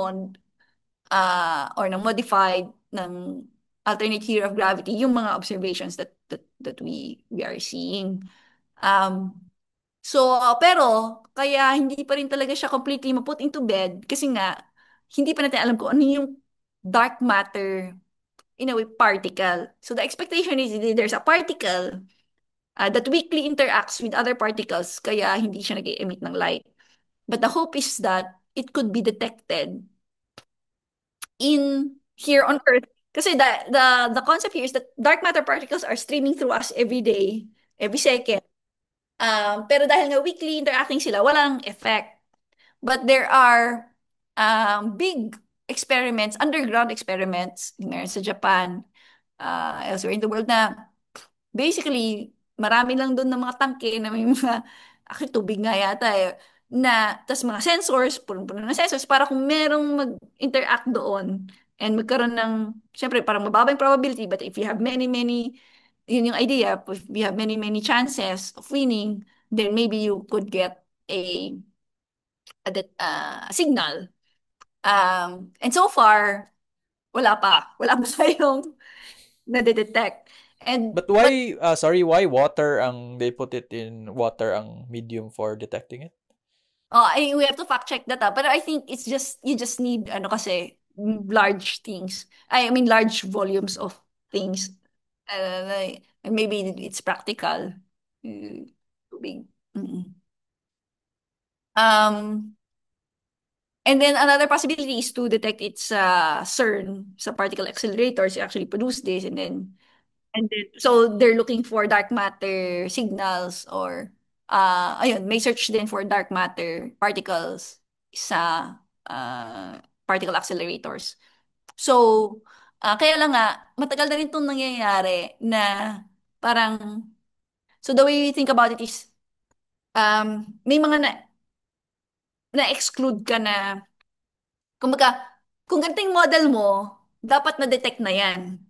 or ng modified ng alternate theory of gravity yung mga observations that that we are seeing. Um, pero kaya hindi pa rin talaga siya completely ma-put into bed kasi nga hindi pa natin alam kung ano yung dark matter in a way particle. So the expectation is there's a particle that weakly interacts with other particles kaya hindi siya nag-emit ng light. But the hope is that it could be detected in here on Earth. Kasi the concept here is that dark matter particles are streaming through us every day, every second. Pero dahil nga weakly interacting sila, walang effect. But there are big experiments, underground experiments, meron sa Japan, elsewhere in the world na basically, marami lang doon ng mga tangke na may mga, actually tubig nga yata eh, na, tas mga sensors, punong-puno ng sensors, para kung merong mag-interact doon, and magkaroon ng, syempre, parang mababa yung probability, but if you have many, yun yung idea, if you have many chances of winning, then maybe you could get a signal. And so far, wala pa tayong nade-detect. And, But but why, sorry, why water ang they put it in water ang medium for detecting it? We have to fact check that. But I think it's just you just need ano kasi large things. I mean large volumes of things. And maybe it's practical. Tubig. Mm-mm. Um, and then another possibility is to detect its CERN, sa particle accelerators. You actually produce this, and then so they're looking for dark matter signals or ayun, may search din for dark matter particles sa particle accelerators. So, kaya lang nga, matagal na rin itong nangyayari na parang, so the way we think about it is, may mga na-exclude ka na, kumbaga, kung ganito yung model mo, dapat na-detect na yan.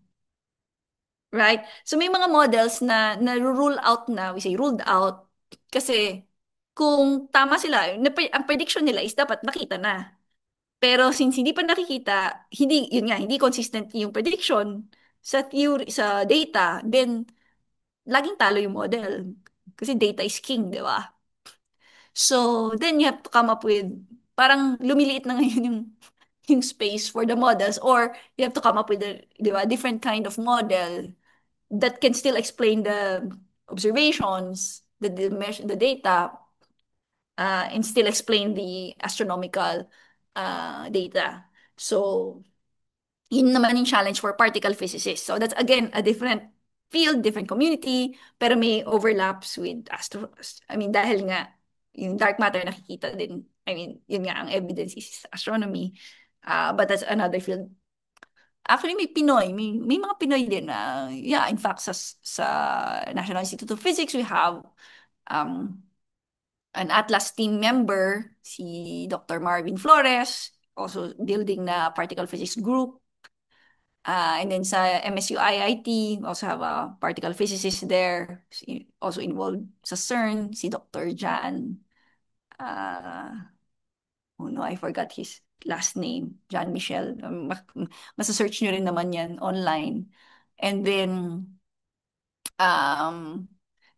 Right? So may mga models na rule out na, we say ruled out kasi kung tama sila, ang prediction nila is dapat nakita na. Pero since hindi pa nakikita, hindi yun nga, hindi consistent yung prediction sa theory sa data, then laging talo yung model. Kasi data is king, di ba? So then you have to come up with parang lumiliit na ngayon yung space for the models or you have to come up with a, di ba, different kind of model that can still explain the observations, the data, and still explain the astronomical data. So, yun naman yung challenge for particle physicists. So, that's again a different field, different community, pero may overlaps with I mean, dahil nga, yung dark matter nakikita din. I mean, yun nga, ang evidence is astronomy. But that's another field. Actually, may mga Pinoy din na, yeah, in fact, sa National Institute of Physics, we have um, an Atlas team member, si Dr. Marvin Flores, also building na particle physics group. And then sa MSU IIT, we also have a particle physicist there, also involved sa CERN, si Dr. Jan. Uh, oh no, I forgot his last name, John Michel. Masasearch nyo rin naman yan online. And then, um,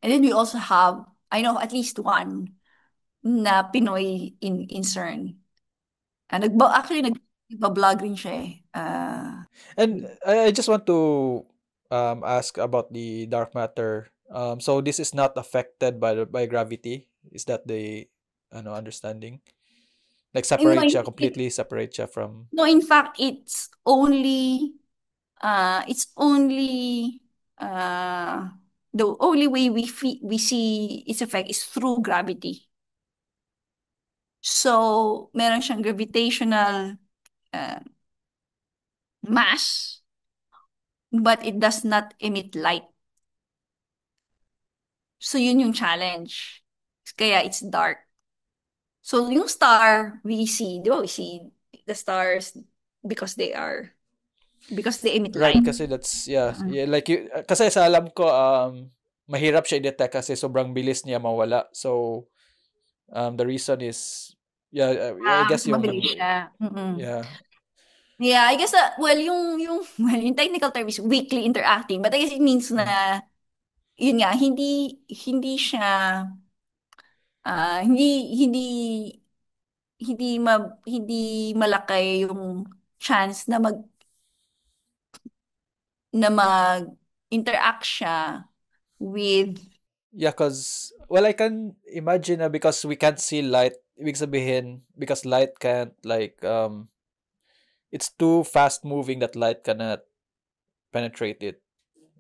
and then we also have, I know at least one na Pinoy in CERN. Actually, nagba-vlog rin siya eh. And I just want to ask about the dark matter. So this is not affected by gravity. Is that the understanding? Like No, separate siya, completely separate siya from. no, in fact, it's only uh, the only way we see its effect is through gravity. So, meron siyang gravitational uh, mass, but it does not emit light. So, yun yung challenge. Kaya it's dark. So, yung star, we see, di ba, we see the stars because because they emit Right, light. kasi that's yeah, like kasi sa alam ko mahirap siya i-detect kasi sobrang bilis niya mawala. So the reason is yeah, I Mas guess mabilis yung siya. Mm-mm. yeah. Yeah, I guess well yung well yung technical term is weakly interacting, but I guess it means Mm. na yun nga, hindi siya, hindi, hindi, hindi malaki yung chance na mag-interact siya with. Yeah, cause well, I can imagine na because we can't see light, ibig sabihin, because light can't like it's too fast moving that light cannot penetrate it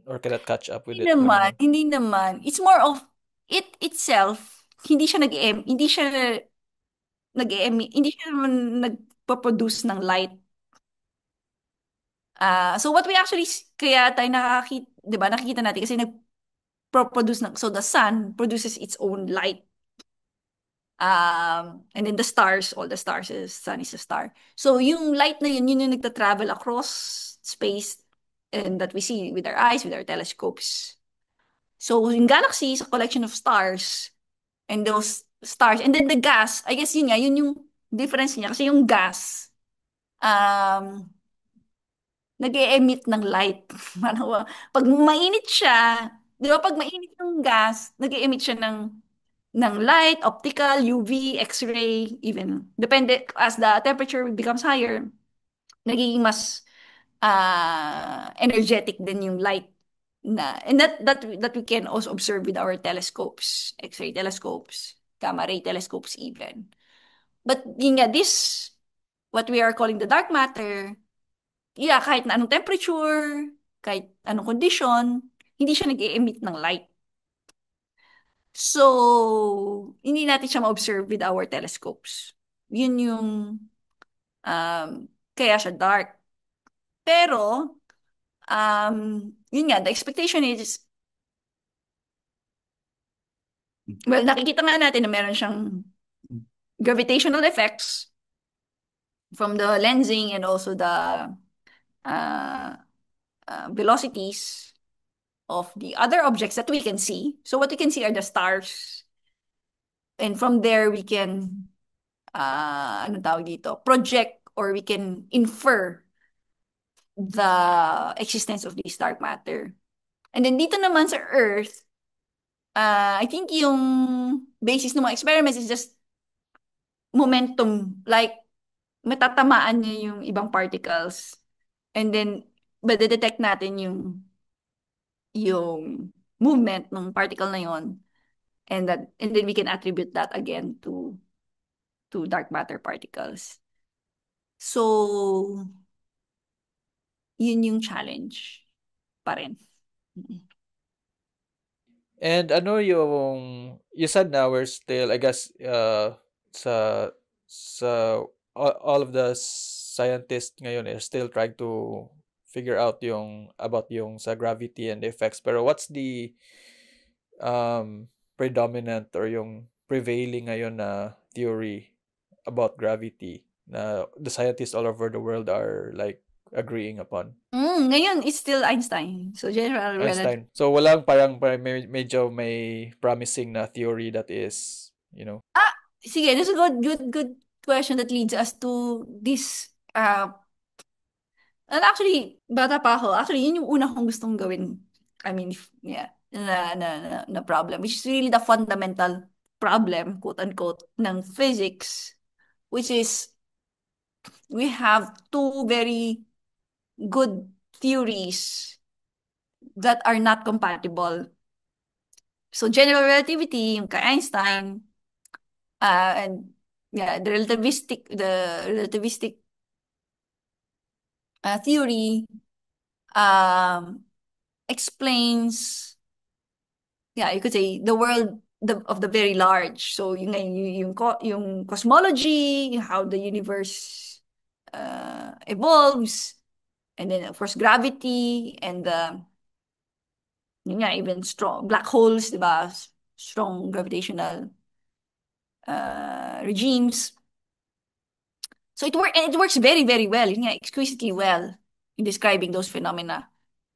or cannot catch up with Hindi it, parang naman, ganun. hindi naman. It's more of it itself, hindi siya naman nagpo-produce ng light. So what we actually, kaya tayo nakakita, 'di ba, nakikita natin kasi nagpo-produce so the sun produces its own light. And then the stars, all the stars, sun is a star. So yung light na yun yung nagta-travel across space and that we see with our eyes, with our telescopes. So yung galaxy is a collection of stars and those stars and then the gas, I guess yun nga, yun yung difference niya kasi yung gas um nag-e-emit ng light. Pag mainit siya, 'di ba pag mainit yung gas, nag-e-emit siya ng light, optical, UV, X-ray, even. Depende, as the temperature becomes higher, nagiging mas energetic din yung light and that we can also observe with our telescopes, X-ray telescopes, gamma ray telescopes even. But yun nga, what we are calling the dark matter, yeah, kahit na anong temperature, kahit anong condition, hindi siya nag-e-emit ng light. So, hindi natin siya ma-observe with our telescopes. Yun yung, kaya siya dark. Pero, yun nga, the expectation is, well, nakikita nga natin na meron siyang gravitational effects from the lensing and also the uh, velocities of the other objects that we can see. So, what we can see are the stars. And from there, we can, ano tawag dito, project or we can infer the existence of this dark matter. And then dito naman sa Earth, I think yung basis ng mga experiments is just momentum. Like, matatamaan niya yung ibang particles. And then, detect natin yung movement ng particle na yon. And then we can attribute that again to dark matter particles. So, yun yung challenge pa rin. And ano yung you said now we're still I guess sa all of the scientists ngayon are still trying to figure out yung about yung sa gravity and the effects, pero what's the predominant or yung prevailing ngayon na theory about gravity na the scientists all over the world are like agreeing upon? Ngayon, it's still Einstein. So, general relativity. Einstein. So walang parang medyo may promising na theory that is, you know. Sige, that's a good question that leads us to this. And actually, bata pa ako. Actually, yun yung una kong gustong gawin. I mean, yeah, na problem, which is really the fundamental problem, quote unquote, ng physics, which is we have two very good theories that are not compatible. So, general relativity, yung kay Einstein, and yeah, the relativistic theory um, explains, yeah, you could say the world of the very large. So yung cosmology, how the universe evolves, and then of course gravity and yun nga, even strong black holes, di ba? Strong gravitational regimes. So it works very, very well, yun nga, exquisitely well in describing those phenomena.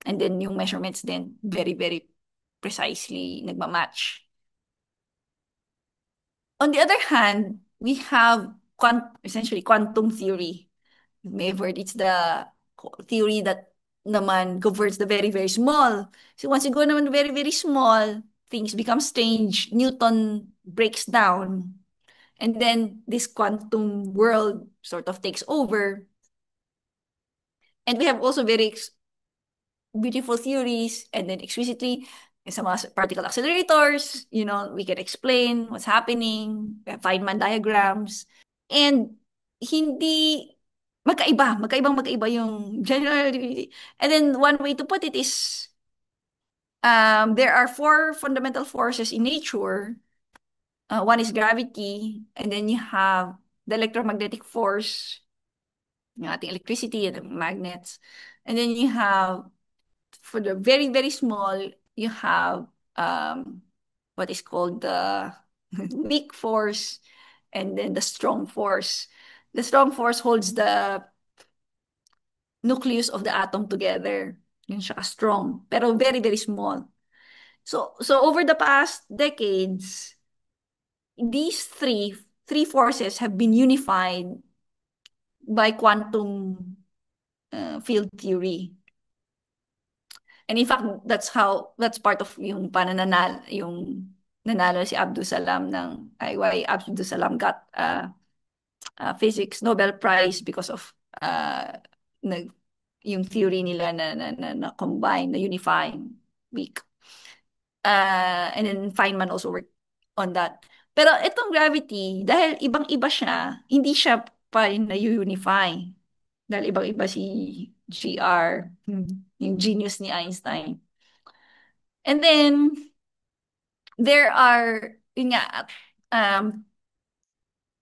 And then yung measurements then very, very precisely nagmamatch. On the other hand, we have essentially quantum theory. You may have heard it's the theory that naman governs the very, very small. So once you go naman very, very small, things become strange. Newton breaks down. And then this quantum world sort of takes over. And we have also very beautiful theories and then explicitly sa mga particle accelerators, we can explain what's happening, we have Feynman diagrams, and hindi magkaiba yung general relativity. And then one way to put it is there are four fundamental forces in nature. One is gravity, and then you have the electromagnetic force, yung ating electricity and the magnets. And then you have for the very, very small, you have what is called the weak force and then the strong force. The strong force holds the nucleus of the atom together. Yun siya strong, pero very, very small. So over the past decades, these three forces have been unified by quantum field theory. And in fact, that's part of yung yung nanalo si Abdus Salam why Abdus Salam got physics Nobel Prize because of nag, yung theory nila na combine, na unifying weak. And then Feynman also worked on that. Pero itong gravity, dahil ibang-iba siya, hindi siya pa rin na-unify. Dahil ibang-iba si GR, yung genius ni Einstein. And then, there are, yun nga,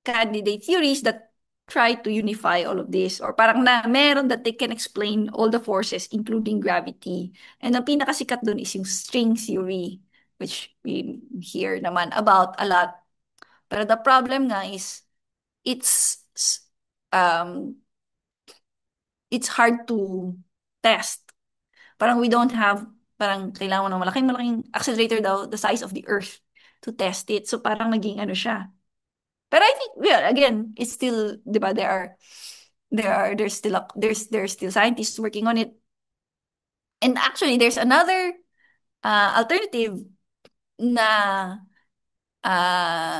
candidate theories that try to unify all of this or parang na meron that they can explain all the forces including gravity. And ang pinakasikat dun is yung string theory which we hear naman about a lot. Pero the problem nga is it's um it's hard to test. Parang we don't have parang kailangan mo ng malaking accelerator daw the size of the earth to test it. So parang naging ano siya. But I think, yeah, again, it's still, di ba, there's still scientists working on it. And actually, there's another alternative na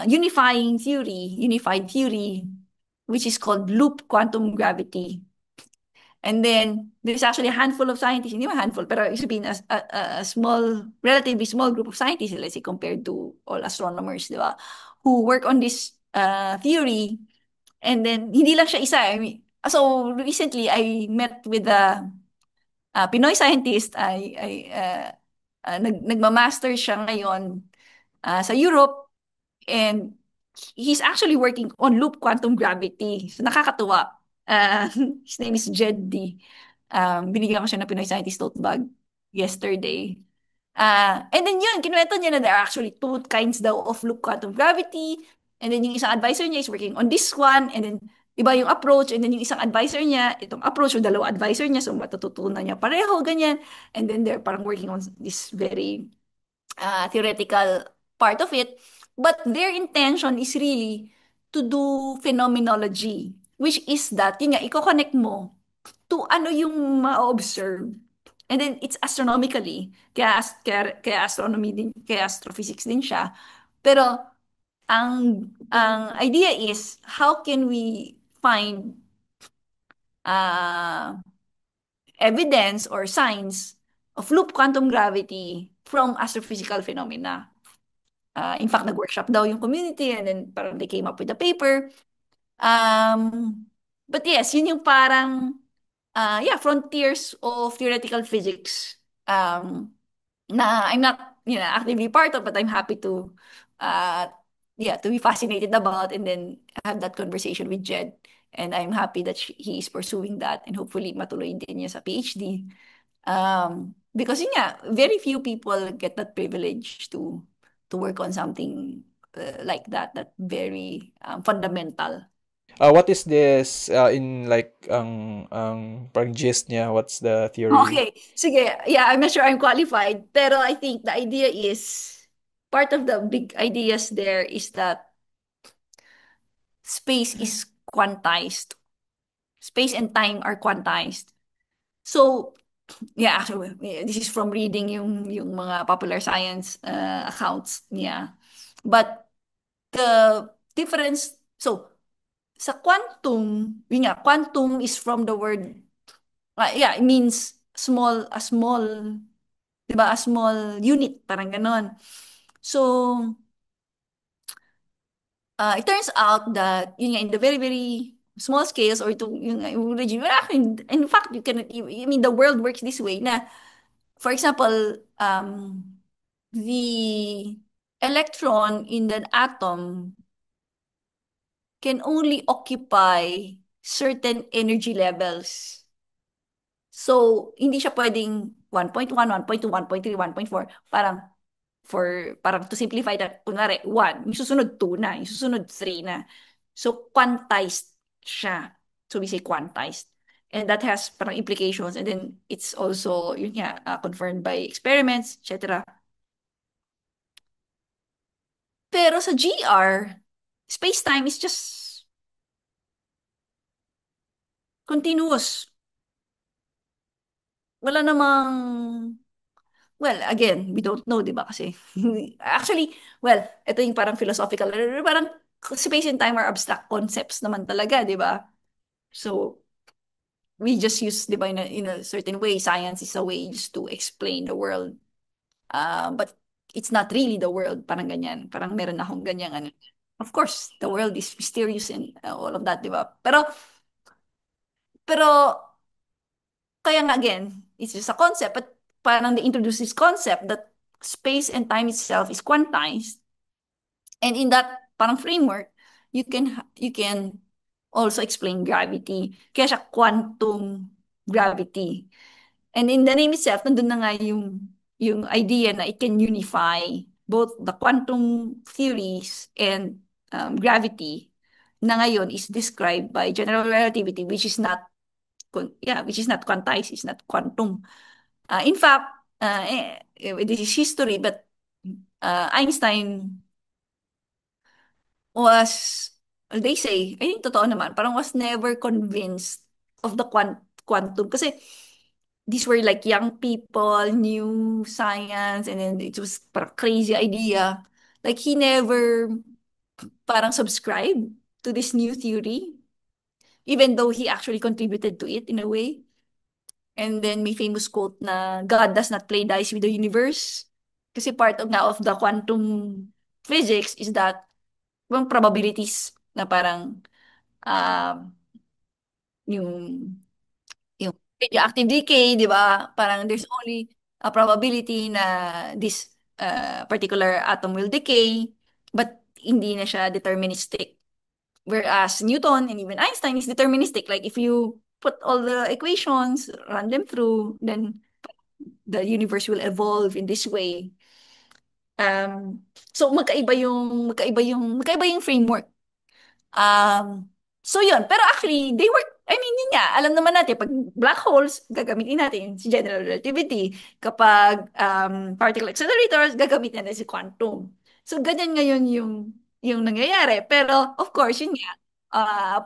unified theory, which is called loop quantum gravity. And then there's actually a handful of scientists, hindi ba handful, pero it should be a small, relatively small group of scientists, let's say compared to all astronomers, di ba, who work on this theory. And then, hindi lang siya isa. I mean, so, recently, I met with a Pinoy scientist. Nagmamaster siya ngayon sa Europe. And he's actually working on loop quantum gravity. So, nakakatuwa. Uh, his name is Jed D. Binigyan ko siya ng Pinoy Scientist tote bag yesterday. And then yun, kinuwento niya na there are actually two kinds daw of loop quantum gravity. And then yung isang advisor niya is working on this one. And then iba yung approach. And then yung isang advisor niya, itong approach, yung dalawa advisor niya, so matututunan niya pareho, ganyan. And then they're parang working on this very theoretical part of it. But their intention is really to do phenomenology, which is that, yun nga, i-connect mo to ano yung ma-observe. And then it's astronomically, kaya astronomy din, kaya astrophysics din siya. Pero ang idea is how can we find uh, evidence or signs of loop quantum gravity from astrophysical phenomena. In fact, nag-workshop daw yung community and then parang they came up with a paper. But yes, yun yung parang yeah, frontiers of theoretical physics. Na I'm not, actively part of, but I'm happy to, uh, yeah, to be fascinated about and then have that conversation with Jed. And I'm happy that he is pursuing that and hopefully matuloy din niya sa PhD. Because yun nga, very few people get that privilege to work on something like that very fundamental. What is this in like parang gist niya? What's the theory? Okay, sige. Yeah, I'm not sure I'm qualified, pero I think the idea is part of the big ideas there is that space is quantized. Space and time are quantized. So, Yeah, actually, yeah, this is from reading yung mga popular science accounts niya. But the difference, so sa quantum, yun nga, quantum is from the word, yeah, it means small, a small, di ba, a small unit, parang ganon. So, it turns out that, yun nga, in the very, very small scales or to, yung region, well, actually, in fact, you cannot, I mean, the world works this way na, for example, the electron in the atom can only occupy certain energy levels. So, hindi siya pwedeng 1.1, 1.2, 1.3, 1.4. Parang to simplify that, kunwari, 1, yung susunod 2 na, yung susunod 3 na. So, quantized siya. So, we say quantized. And that has parang implications. And then, it's also, yun nga, confirmed by experiments, etc. Pero sa GR, space-time is just continuous. Wala namang, well, again, we don't know, di ba? Kasi, actually, well, ito yung parang philosophical, parang space and time are abstract concepts naman talaga, di ba? So, we just use, di ba, in a certain way, science is a way just to explain the world. But it's not really the world, parang ganyan. Parang meron akong ganyan, ano. Of course, the world is mysterious and all of that, di ba? Pero, kaya nga again, it's just a concept, but parang they introduce this concept that space and time itself is quantized. And in that parang framework, you can also explain gravity. Kaya siya quantum gravity. And in the name itself, nandun na nga yung idea na it can unify both the quantum theories and gravity na ngayon is described by general relativity, which is not which is not quantized, is not quantum. In fact, this is history, but Einstein was, they say, I think totoo naman, parang was never convinced of the quantum. Kasi these were like young people, new science, and then it was parang crazy idea. Like he never parang subscribed to this new theory, even though he actually contributed to it in a way. And then may famous quote na God does not play dice with the universe. Kasi part of now of the quantum physics is that yung probabilities na parang um, yung yung radioactive decay, di ba? Parang there's only a probability na this particular atom will decay, but hindi na siya deterministic. Whereas Newton and even Einstein is deterministic. Like if you put all the equations, run them through, then the universe will evolve in this way. So magkaiba yung framework. So yun, pero actually they work, I mean yun nga, alam naman natin pag black holes gagamitin natin si general relativity, kapag particle accelerators gagamitin natin si quantum. So ganyan ngayon yung nangyayari. Pero of course yun nga,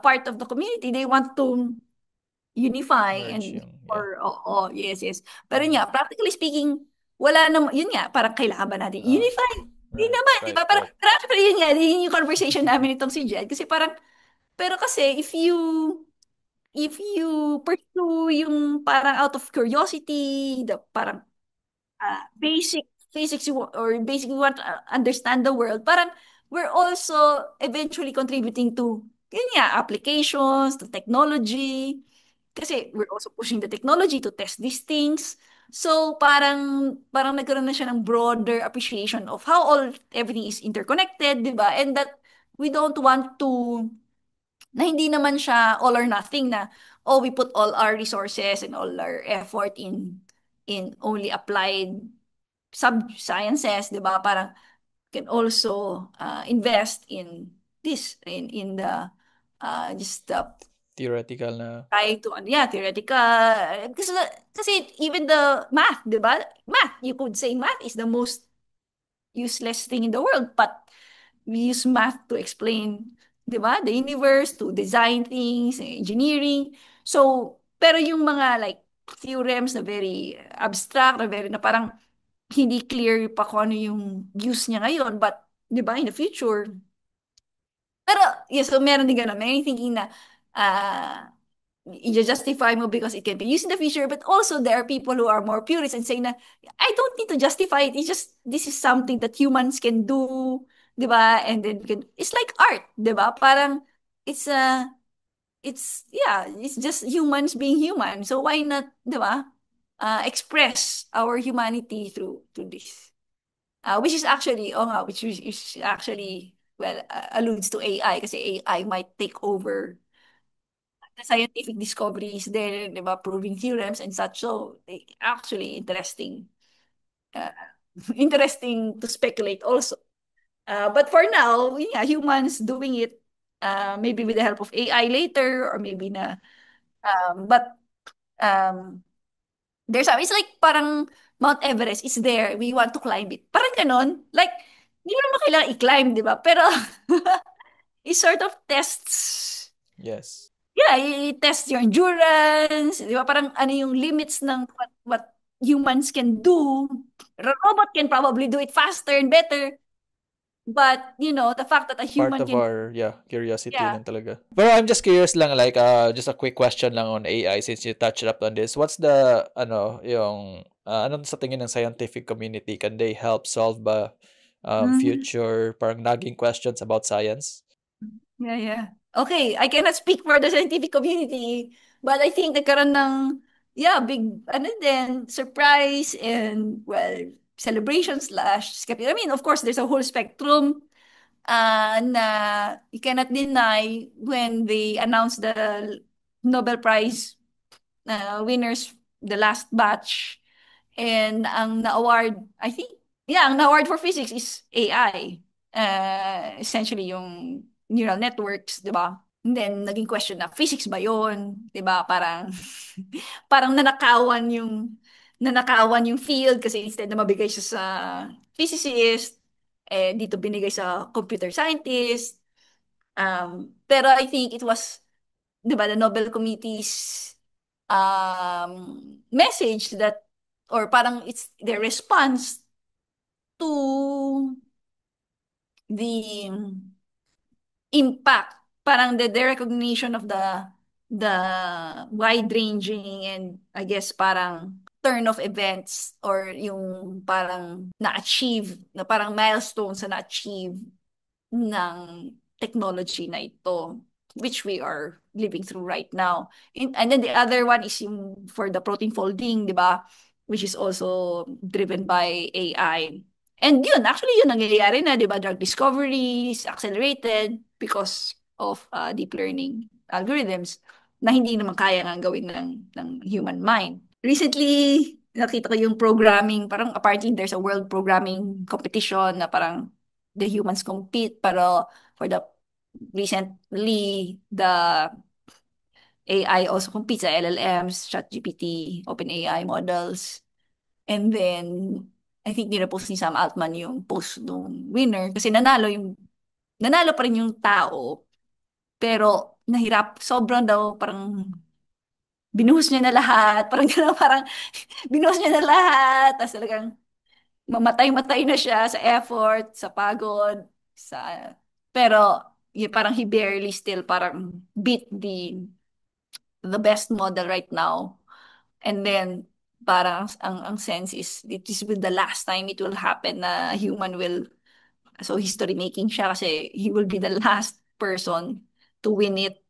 part of the community they want to unify Merge and yung, yeah. or oh, yes, yes. Pero yun Mm. nga, practically speaking, wala naman, yun nga, parang kailangan ba natin Ah, unify? Hindi right, naman, di right, ba? Parang, right. pero actually, yun nga, yun yung conversation namin itong si Jed. Kasi parang, pero kasi, if you pursue yung parang out of curiosity, the parang basic physics or basic you want to understand the world, parang we're also eventually contributing to yun nga, applications, to technology. Kasi we're also pushing the technology to test these things. So parang nagkaroon na siya ng broader appreciation of how all everything is interconnected, 'di ba? And that we don't want to na hindi naman siya all or nothing na oh we put all our resources and all our effort in only applied sub-sciences, 'di ba? Parang can also invest in this in the just Theoretical na. try to yeah, theoretical kasi even the math, 'di ba? Math, you could say math is the most useless thing in the world, but we use math to explain, 'di ba? The universe, to design things, engineering. So, pero yung mga like theorems na very abstract, na very na parang hindi clear pa kung ano yung use niya ngayon. But, di ba, in the future, pero, yeah, so meron din ganun. May thinking na, uh, i-justify mo because it can be used in the future, but also there are people who are more purists and saying na, I don't need to justify it. It's just, this is something that humans can do, di ba? And then, it's like art, di ba? Parang, it's, yeah, it's just humans being human. So why not, di ba? Express our humanity through this. Which is actually, oh nga, which is actually, well, alludes to AI kasi AI might take over the scientific discoveries there, di ba, proving theorems and such. So, actually interesting. Uh, interesting to speculate also. But for now, yeah, humans doing it, maybe with the help of AI later, or maybe na, but um, it's like parang Mount Everest is there, we want to climb it. Parang ganon. Like, hindi mo naman kailangan i-climb, di ba? Pero, it sort of tests, Yes. yeah, i-test your endurance, di ba? Parang ano yung limits ng what humans can do. Robot can probably do it faster and better. But, the fact that a Part human of can, our, yeah, curiosity yeah. lang talaga. Pero I'm just curious lang, like, just a quick question lang on AI since you touched up on this. What's the, yung, ano sa tingin ng scientific community? Can they help solve Mhm. future, parang naging questions about science? Yeah, yeah. Okay, I cannot speak for the scientific community, but I think nagkaroon ng, yeah, big, ano din, surprise and, well, celebration slash skepticism. I mean, of course, there's a whole spectrum na you cannot deny when they announced the Nobel Prize winners, the last batch. And ang na-award, I think, yeah, ang na-award for physics is AI. Essentially, yung neural networks, di ba? And then, naging question na, physics ba yun? Di ba? Parang, parang nanakawan yung field kasi instead na mabigay siya sa physicist, dito binigay sa computer scientist. Pero I think it was, di ba, the Nobel Committee's message that, or parang it's their response to the impact, parang the recognition of the wide-ranging and I guess parang turn of events or yung parang na-achieve, na parang milestones na na-achieve ng technology na ito, which we are living through right now. And then the other one is yung for the protein folding, di ba? Which is also driven by AI. And yun, actually yun nangyayari na, di ba? Drug discovery is accelerated because of deep learning algorithms na hindi naman kaya nga gawin ng human mind. Recently, nakita ko yung programming, parang apparently there's a world programming competition na parang the humans compete, pero for the recently, the AI also competes sa LLMs, ChatGPT, OpenAI models. And then, I think nirepost ni Sam Altman yung post nung winner kasi nanalo pa rin yung tao, pero sobrang daw, parang binuhos niya na lahat, parang gano'n, parang binuhos niya na lahat, tapos talagang mamatay-matay na siya sa effort, sa pagod, sa pero yung parang he barely still parang beat the best model right now. And then parang ang sense is it is with the last time it will happen na human will, so history making siya kasi he will be the last person to win it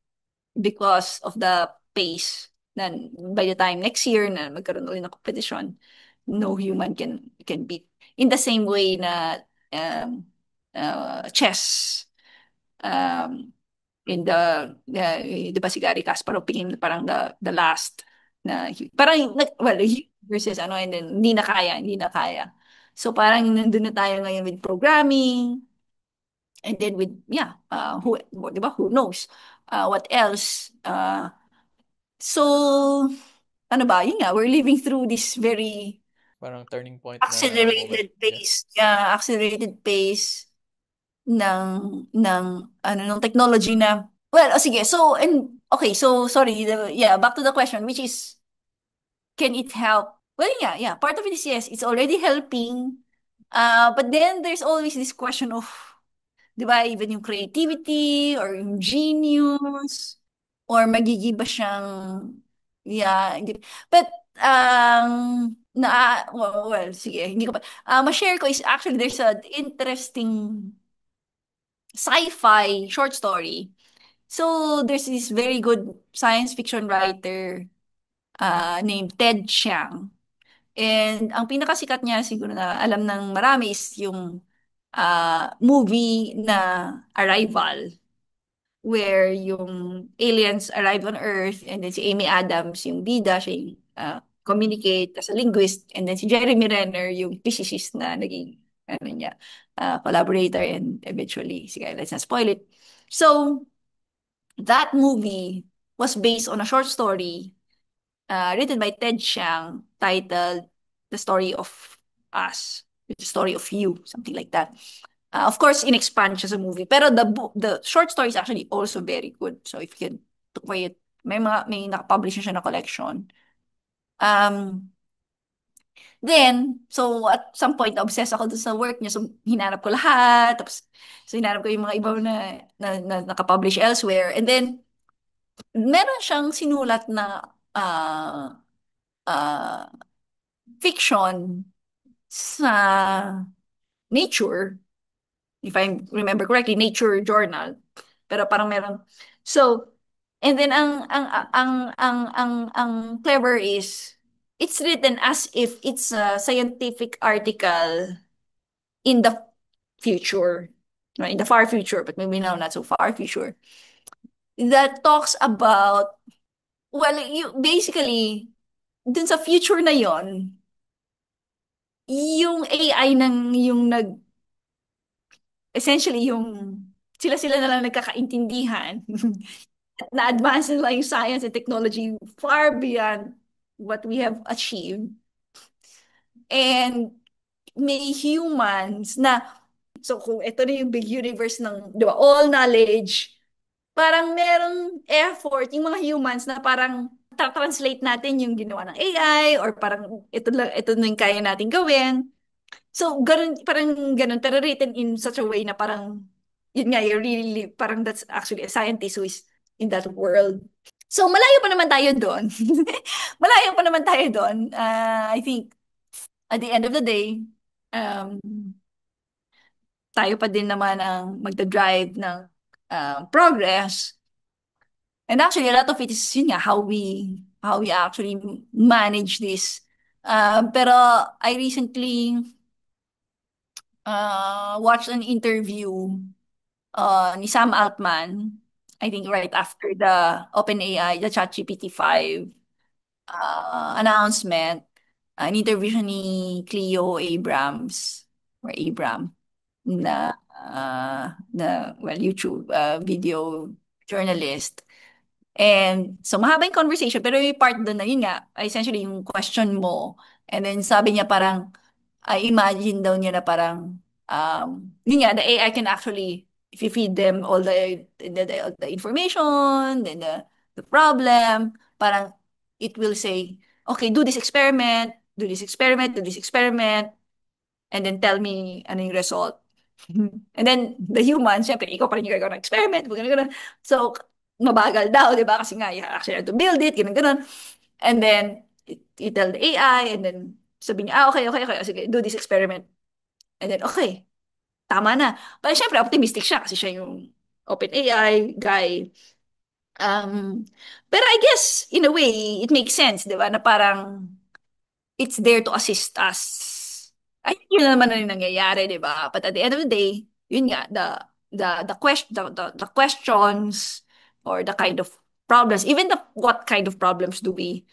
because of the pace na by the time next year na magkaroon ulit ng competition, no human can beat. In the same way na um, chess, um, in di ba si Gary Kasparov pinili parang the last na parang well, versus ano, and then hindi na kaya. So parang nandun na tayo ngayon with programming, and then with, yeah, di ba, who knows what else. So, ano ba, yun nga, we're living through this very Parang turning point na moment. accelerated Yeah. pace, yeah, accelerated pace ng, ng, ng technology na, well, sige, so, and, okay, so, sorry, yeah, back to the question, which is, can it help? Well, yeah. Part of it is yes, it's already helping. But then there's always this question of, di ba, even yung creativity or yung genius, or magiging ba siyang, yeah, hindi. But, well, sige, hindi ko pa, ma-share ko is actually there's an interesting sci-fi short story. So, there's this very good science fiction writer named Ted Chiang. And ang pinakasikat niya siguro na alam ng marami is yung movie na Arrival, where yung aliens arrive on Earth, and then si Amy Adams yung bida, siya yung communicate as a linguist, and then si Jeremy Renner yung physicist na naging ano niya, collaborator, and eventually, sige, let's not spoil it. So, that movie was based on a short story written by Ted Chiang titled The Story of Us, The Story of You, something like that. Of course, in-expand siya sa movie. Pero the short story is actually also very good. So if you can look for it, may nakapublish na siya na collection. Um, then, so at some point, obsessed ako dun sa work niya. So hinanap ko lahat. Tapos, so hinanap ko yung mga iba na nakapublish elsewhere. And then, meron siyang sinulat na uh, fiction sa Nature, if I remember correctly, Nature Journal. Pero parang meron. So, and then ang clever is it's written as if it's a scientific article in the future, right? In the far future, but maybe now not so far future, that talks about, well, you basically dun sa future na yon, yung AI nang yung essentially yung sila-sila na lang nagkakaintindihan. Na-advance na lang yung science and technology far beyond what we have achieved. And may humans na, so kung ito na yung big universe ng, di ba, all knowledge, parang merong effort yung mga humans na parang translate natin yung ginawa ng AI, or parang ito na yung kaya natin gawin. So, ganun, parang ganun, pero written in such a way na parang, yun nga, you're really, parang that's actually a scientist who is in that world. So, malayo pa naman tayo doon. Malayo pa naman tayo doon. I think, at the end of the day, um, tayo pa din naman ang magdadrive ng progress. And actually, a lot of it is, yun nga, how we actually manage this. Pero, I recently watched an interview ni Sam Altman, I think right after the OpenAI, the ChatGPT 5 announcement, an interview siya ni Cleo Abrams, or Abram, well, YouTube video journalist. And so mahaba yung conversation, pero may part doon na yun nga, essentially yung question mo. And then sabi niya parang, I imagine daw niya na parang, yun nga, the AI can actually, if you feed them all the information, then the problem, parang it will say, okay, do this experiment, do this experiment, and then tell me ano yung result. And then, the human, syempre, ikaw pa rin yung gagawa ng experiment, ganun, ganun. So, mabagal daw, di ba? Kasi nga, you actually have to build it, ganun, ganun. And then, you tell the AI, and then, sabi niya, okay, okay, okay, sige, do this experiment. And then, okay, tama na. Pero syempre, optimistic siya kasi siya yung OpenAI guy. Um, pero I guess, in a way, it makes sense, di ba? Na parang, it's there to assist us. Ay, yun naman na yung nangyayari, di ba? But at the end of the day, yun nga, the questions, or the kind of problems, even what kind of problems do we,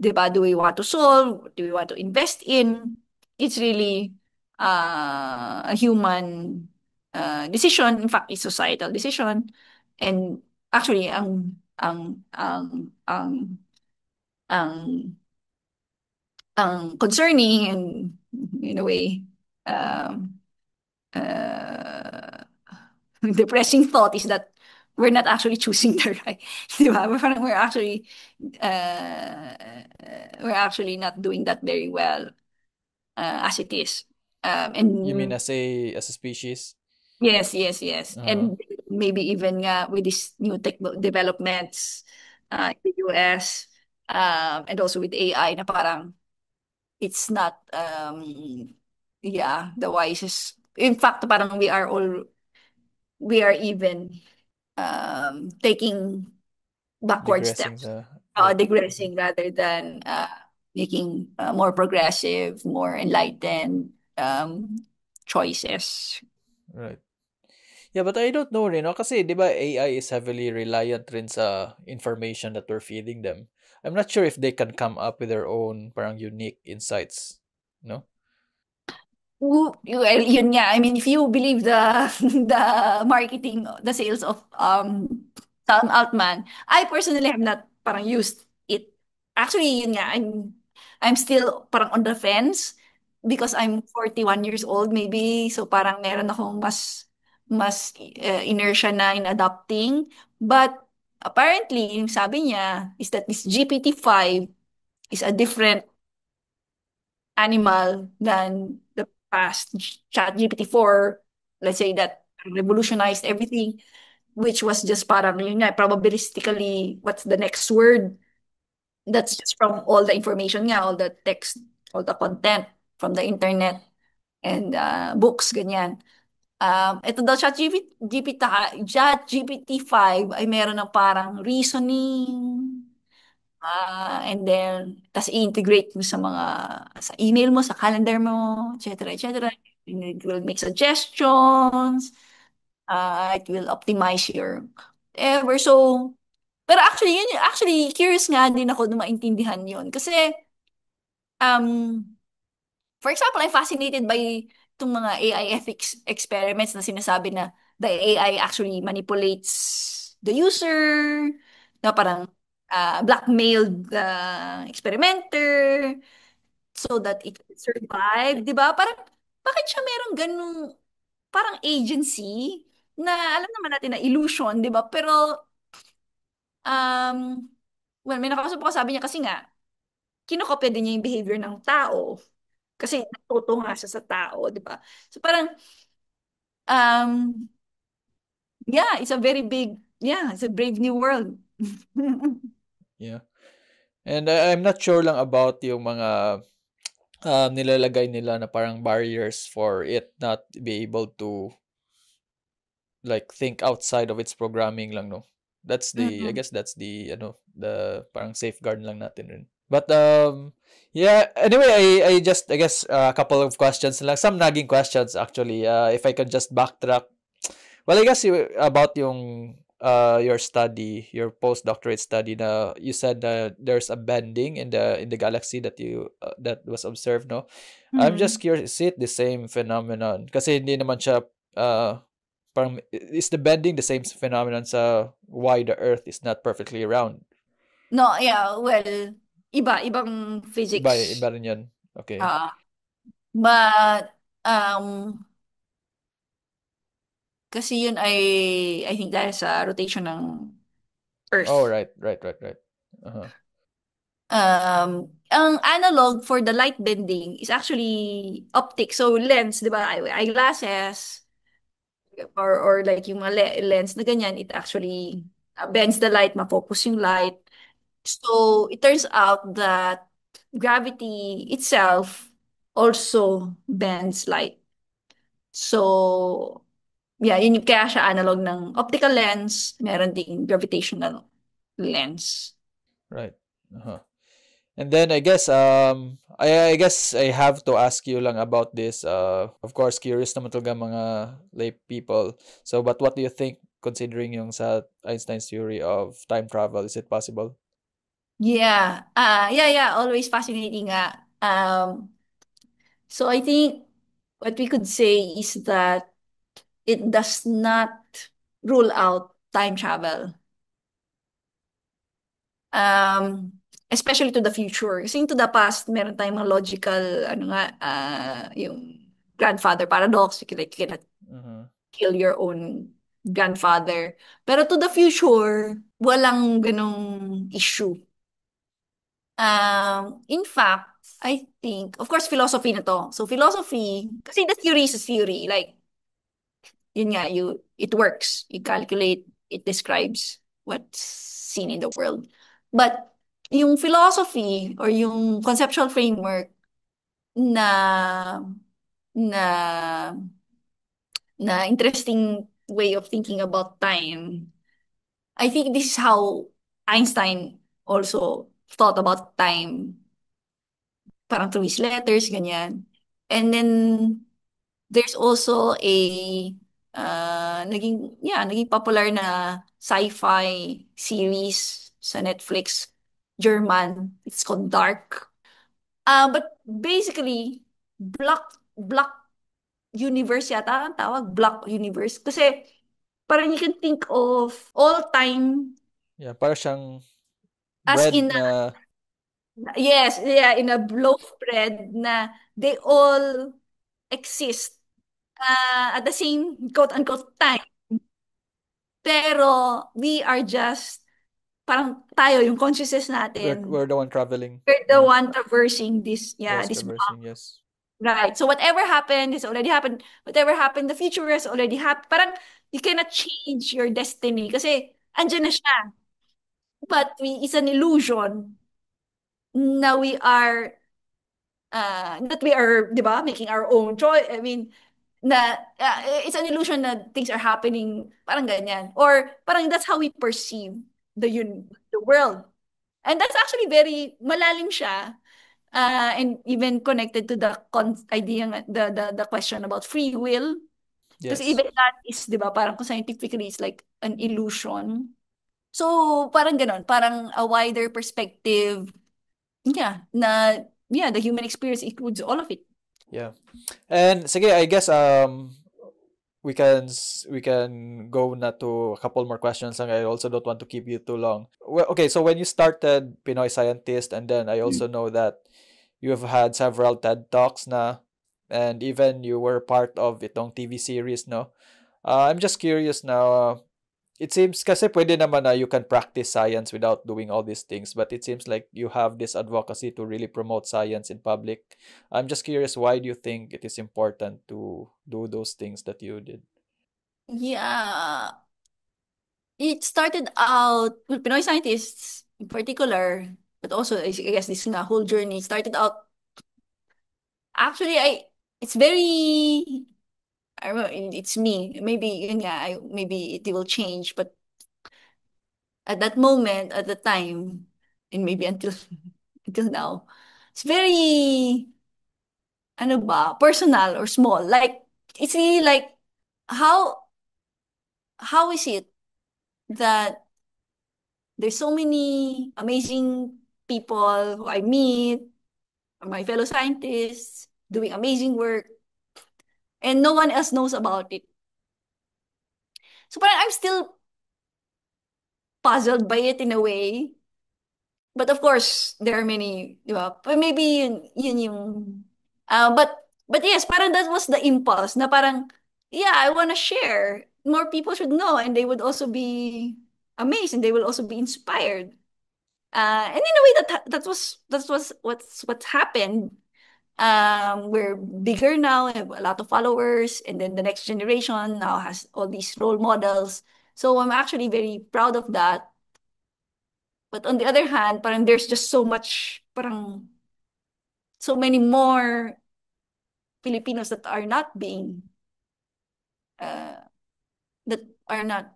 di ba, do we want to solve? Do we want to invest in? It's really a human decision. In fact, it's societal decision. And actually, ang concerning, and in a way, um, uh, depressing thought is that we're not actually choosing the right, di ba? Parang uh, we're actually not doing that very well as it is. You mean And as a species? yes, yes, yes. Uh-huh. And maybe even with these new tech developments in the US, and also with AI na parang it's not yeah, the wisest. In fact, parang we are even taking backward Digressing steps, the right. Mhm. digressing rather than making more progressive, more enlightened choices. Right. Yeah, but I don't know rin, no? Kasi, di ba, AI is heavily reliant rin sa information that we're feeding them. I'm not sure if they can come up with their own parang unique insights, no? Well, yun nga. I mean, if you believe the the marketing, the sales of Sam Altman, I personally have not parang used it. Actually, yun nga, I'm still parang on the fence because I'm 41 years old maybe. So parang meron akong mas inertia na in adopting. But apparently, yung sabi niya is that this GPT-5 is a different animal than the past ChatGPT 4, let's say that revolutionized everything, which was just parang yun nga, probabilistically, what's the next word? That's just from all the information nga, all the text, all the content from the internet and books, ganyan. Ito daw ChatGPT 5 ay meron ng parang reasoning, and then, tas i-integrate mo sa sa email mo, sa calendar mo, etc., etc. And it will make suggestions. It will optimize your whatever. So, pero actually, actually, curious nga din ako na maintindihan yun. Kasi, um, for example, I'm fascinated by itong mga AI ethics experiments na sinasabi na the AI actually manipulates the user, na parang blackmailed the experimenter so that it can survive, di ba? Parang, bakit siya merong ganung parang agency na alam naman natin na illusion, di ba? Pero, um, well, may nakausap ko, sabi niya kasi nga, kinokopya din niya yung behavior ng tao. Kasi natuto nga siya sa tao, di ba? So parang, um, yeah, it's a brave new world. Yeah. And I'm not sure lang about yung mga nilalagay nila na parang barriers for it not be able to like think outside of its programming lang, no? That's the I Mm-mm. guess that's the the parang safeguard lang natin rin. But yeah, anyway, I just I guess a couple of questions lang, some nagging questions actually. If I could just backtrack. Well, I guess about yung your study, your postdoctorate study na you said there's a bending in the galaxy that you that was observed, no? I'm just Mhm. curious, is it the same phenomenon? Kasi hindi naman siya parang is the bending the same phenomenon sa why the Earth is not perfectly round? No, yeah, well, ibang Iba physics. rin yun. Okay. Ah, but um kasi yun ay I think dahil sa rotation ng Oh, Earth. right, right, right, right. Uh-huh. Ang analog for the light bending is actually optic. So lens, 'di ba? Eyeglasses or like yung mga lens na ganyan, it actually bends the light, ma-focus yung light. So it turns out that gravity itself also bends light. So yeah, kaya siya analog ng optical lens, meron ding gravitational lens. Right. Uh-huh. And then I guess I guess I have to ask you lang about this. Of course curious naman talaga mga lay people. So but what do you think considering yung sa Einstein's theory of time travel, is it possible? Yeah. Yeah. Always fascinating nga. So I think what we could say is that it does not rule out time travel. Um, Especially to the future. Kasi to the past, meron tayong mga logical, ano nga, yung grandfather paradox. You cannot Mhm. kill your own. grandfather. Pero to the future, walang ganong issue. In fact, I think, of course, philosophy na to. So philosophy, kasi the theory is a theory. Like, yun nga, it works. You calculate, it describes what's seen in the world. But yung philosophy or yung conceptual framework na na na interesting way of thinking about time. I think this is how Einstein also thought about time, parang through his letters, ganyan. And then there's also a naging popular na sci-fi series sa Netflix, German. It's called Dark. But basically, block universe yata ang tawag, block universe. Kasi parang you can think of all time Yeah, para siyang as bread in na yes, yeah, in a loaf bread na they all exist at the same quote-unquote time. Pero we are just, parang tayo, yung consciousness natin, we're the one traveling. we're the Yeah. one traversing this, yeah, Yes, this traversing, block. yes. Right. So whatever happened has already happened. Whatever happened, the future has already happened. Parang you cannot change your destiny kasi andyan na siya. But it's an illusion na that we are, di ba, making our own choice. I mean, na it's an illusion that things are happening, parang ganyan. Or parang that's how we perceive the world. And that's actually very malalim siya. And even connected to the idea, the question about free will. Kasi Yes. even that is, di ba, parang kung scientifically, it's like an illusion. So, parang ganon, parang a wider perspective, yeah, yeah, the human experience includes all of it. Yeah. And sige, I guess we can go na to a couple more questions and I also don't want to keep you too long. Well, okay, so when you started Pinoy Scientist and then I also know that you have had several TED Talks na and even you were part of itong TV series, no? I'm just curious now. It seems kasi pwede naman na you can practice science without doing all these things, but it seems like you have this advocacy to really promote science in public. I'm just curious, why do you think it is important to do those things that you did? Yeah, it started out, well, Pinoy scientists in particular, but also I guess this na whole journey started out. Actually, it's very, I don't know, it's me. Maybe yun nga, maybe it will change, but at that moment, at the time, and maybe until until now, it's very, ano ba, personal or small. Like, it's really like, how how is it that there's so many amazing people who I meet, my fellow scientists, doing amazing work, and no one else knows about it. So parang I'm still puzzled by it in a way. But of course, there are many, di ba? But maybe yun yung, but yes, parang that was the impulse na parang, yeah, I wanna share. More people should know and they would also be amazed and they will also be inspired. And in a way that was what's happened. We're bigger now, have a lot of followers, and then the next generation now has all these role models. So I'm actually very proud of that. But on the other hand, parang there's just so much, parang so many more Filipinos uh, that are not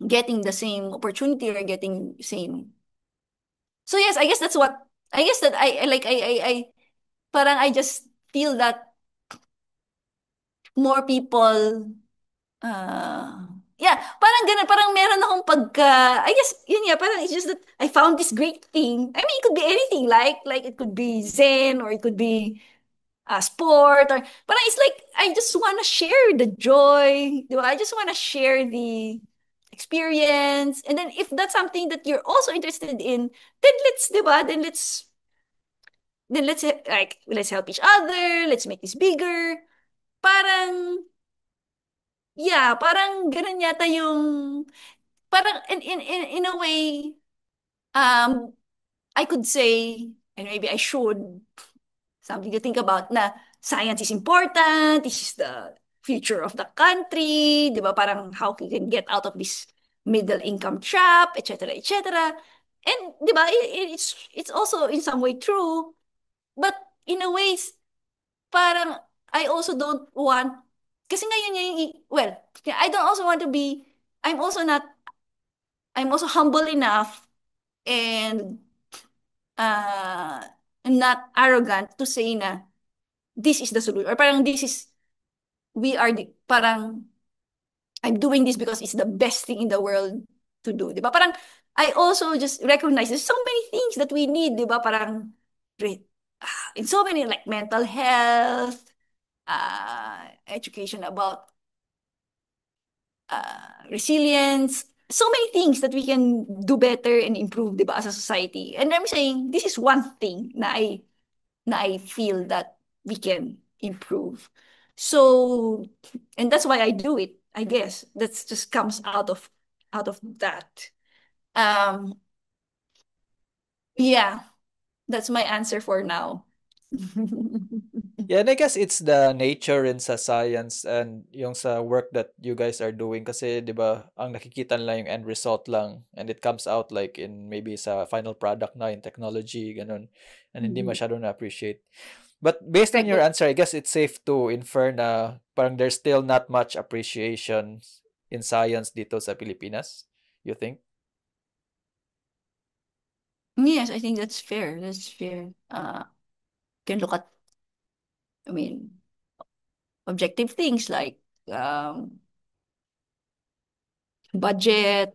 getting the same opportunity or getting same. So yes, I guess that's what I guess that I like I parang I just feel that more people uh yeah, parang ganun, parang meron akong I guess yun nga, parang it's just that I found this great thing. I mean, it could be anything, like it could be Zen or it could be sport or but it's like I just want to share the joy, di ba? I just want to share the experience, and then if that's something that you're also interested in, then let's, di ba, then let's help each other, let's make this bigger. Parang yeah, parang ganun yata yung, parang in a way, um, I could say, and maybe I should, something to think about na science is important, this is the future of the country, di ba? Parang how we can get out of this middle income trap, etc., etc. And di ba, it's also in some way true, but in a way, parang I also don't want, kasi ngayon yung, well, I don't also want to be, I'm also not, I'm also humble enough and uh, not arrogant to say na this is the solution, or parang this is, we are the, parang I'm doing this because it's the best thing in the world to do, di ba? Parang I also just recognize there's so many things that we need, di ba? Parang in so many, like mental health, education about resilience, so many things that we can do better and improve, di ba, as a society. And I'm saying this is one thing na I feel that we can improve. So, and that's why I do it, I guess. That just comes out of that. Um, yeah, that's my answer for now. Yeah, and I guess it's the nature rin sa science and yung sa work that you guys are doing kasi 'di ba ang nakikita nila yung end result lang and it comes out like in maybe sa final product na in technology ganun and hindi Mhm. masyado na appreciate. But based on Correct. your answer, I guess it's safe to infer na parang there's still not much appreciation in science dito sa Pilipinas. You think? Yes, I think that's fair. That's fair. Can look at, I mean, objective things like um, budget,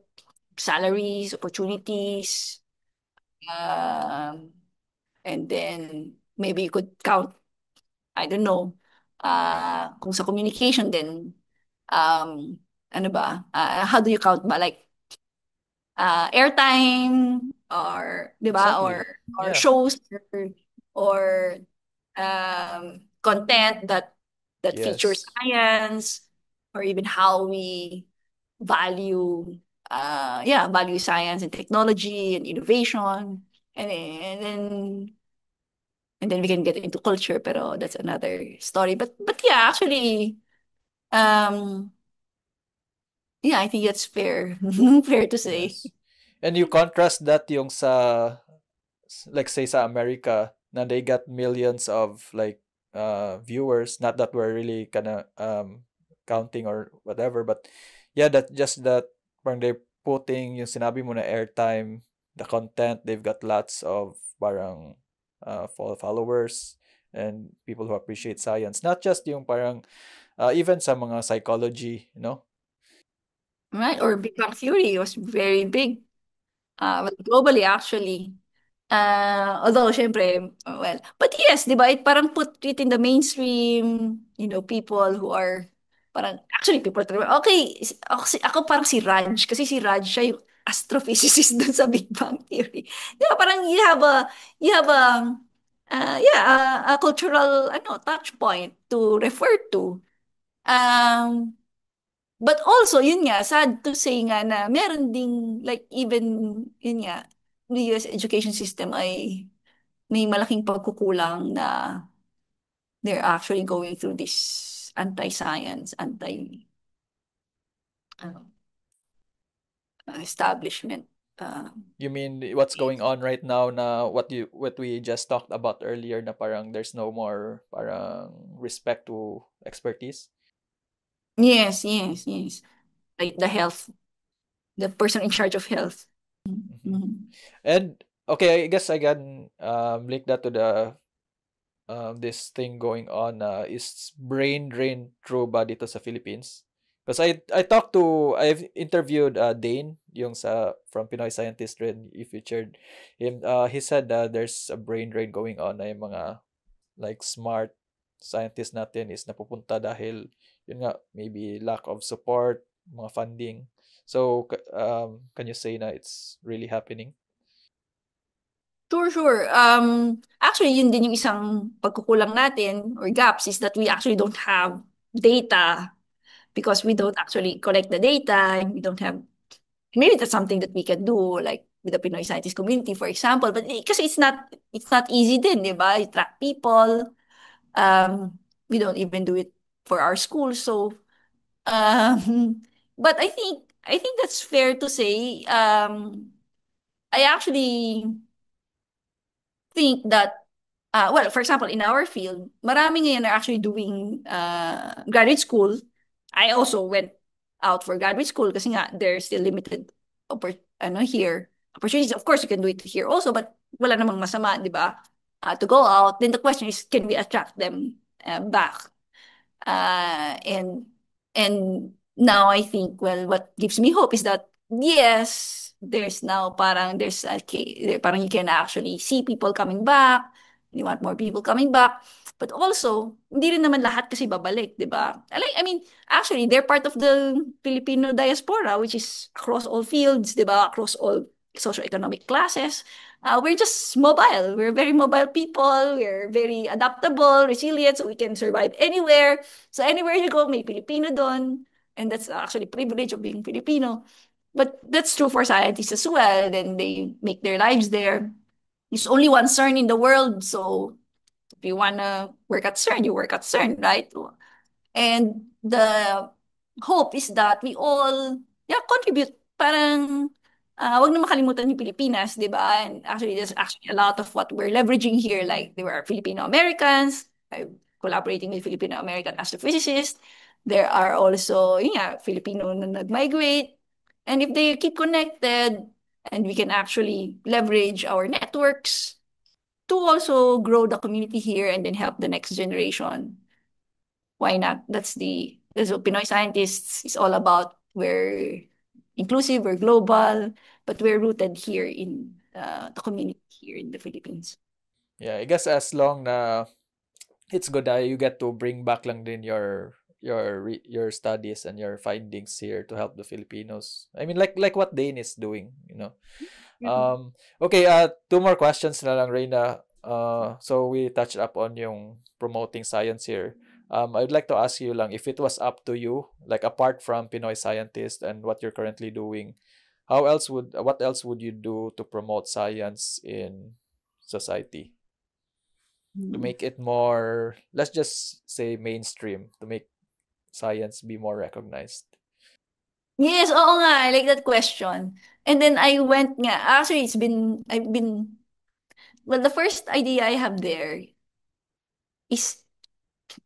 salaries, opportunities, um, and then maybe you could count, I don't know, kung sa communication then, um, ano ba, how do you count ba? Like, airtime, or, di ba, Exactly. or Yeah. shows, or content that features Yes. science, or even how we value, yeah, value science and technology and innovation, and then we can get into culture, pero that's another story. But yeah, actually, um, yeah, I think that's fair, fair to say. Yes. And you contrast that yung sa like say sa America na they got millions of like viewers, not that we're really kind of counting or whatever, but yeah, that just that parang they're putting yung sinabi mo na airtime, the content, they've got lots of parang followers and people who appreciate science, not just yung parang even sa mga psychology, you know. Right? Or Big Bang Theory was very big, but globally actually. Although, syempre, well, but yes, di ba, it parang put it in the mainstream, people who are, parang, actually, people, okay, ako parang si Raj, kasi si Raj, siya yung astrophysicist dun sa Big Bang Theory. Di ba, parang you have a, yeah, a cultural, touch point to refer to. Um, But also, yun nga, sad to say nga na meron ding, like, even, yun nga, the US education system ay may malaking pagkukulang na they're actually going through this anti-science, establishment. Uh, You mean what's going on right now na what we just talked about earlier na parang there's no more parang respect to expertise? yes, yes, yes. Like the health, the person in charge of health. Mhm. Mhm. And okay, I guess I can link that to the this thing going on is brain drain true ba dito sa Philippines? Because I talked to I've interviewed Dane yung sa from Pinoy Scientist rin you featured him he said there's a brain drain going on na yung mga like smart scientists natin is napupunta dahil yun nga maybe lack of support mga funding so can you say na it's really happening. Sure, sure. Actually, yun din yung isang pagkukulang natin or gaps is that we actually don't have data because we don't actually collect the data and we don't have, maybe that's something that we can do like with the Pinoy scientist community, for example. But because it's not easy din, di ba? You track people. Um, we don't even do it for our school. So, but I think that's fair to say. I actually think that, well, for example, in our field, marami ngayon are actually doing graduate school. I also went out for graduate school kasi nga there's still limited here opportunities. Of course, you can do it here also, but wala namang masama, di ba? To go out. Then the question is, can we attract them back? And now I think, well, what gives me hope is that yes, there's now parang there's okay, parang you can actually see people coming back. You want more people coming back. But also, hindi rin naman lahat kasi babalik, di ba? I mean, actually, they're part of the Filipino diaspora, which is across all fields, di ba? Across all socioeconomic classes. We're just mobile. We're very mobile people. We're very adaptable, resilient, so we can survive anywhere. So anywhere you go, may Filipino doon. And that's actually privilege of being Filipino. But that's true for scientists as well. Then they make their lives there. There's only one CERN in the world. So if you want to work at CERN, you work at CERN, right? And the hope is that we all, yeah, contribute. Parang, wag na makalimutan yung Pilipinas, di ba? And actually, there's actually a lot of what we're leveraging here. Like, there are Filipino-Americans, collaborating with Filipino-American astrophysicists. There are also, yeah, Filipino na nag-migrate. And if they keep connected, and we can actually leverage our networks to also grow the community here and then help the next generation, why not? That's what Pinoy scientists is all about. We're inclusive, we're global, but we're rooted here in the community here in the Philippines. Yeah, I guess as long na it's good that you get to bring back lang din your studies and your findings here to help the Filipinos. I mean, like what Dane is doing, you know. Mhm. Okay, two more questions na lang, Reina. So we touched up on yung promoting science here. I'd like to ask you lang, if it was up to you, like apart from Pinoy scientist and what you're currently doing, what else would you do to promote science in society? To Mhm. make it more, let's just say mainstream, to make science be more recognized. Yes, oo nga, I like that question. And then I went nga, actually well, the first idea I have there is,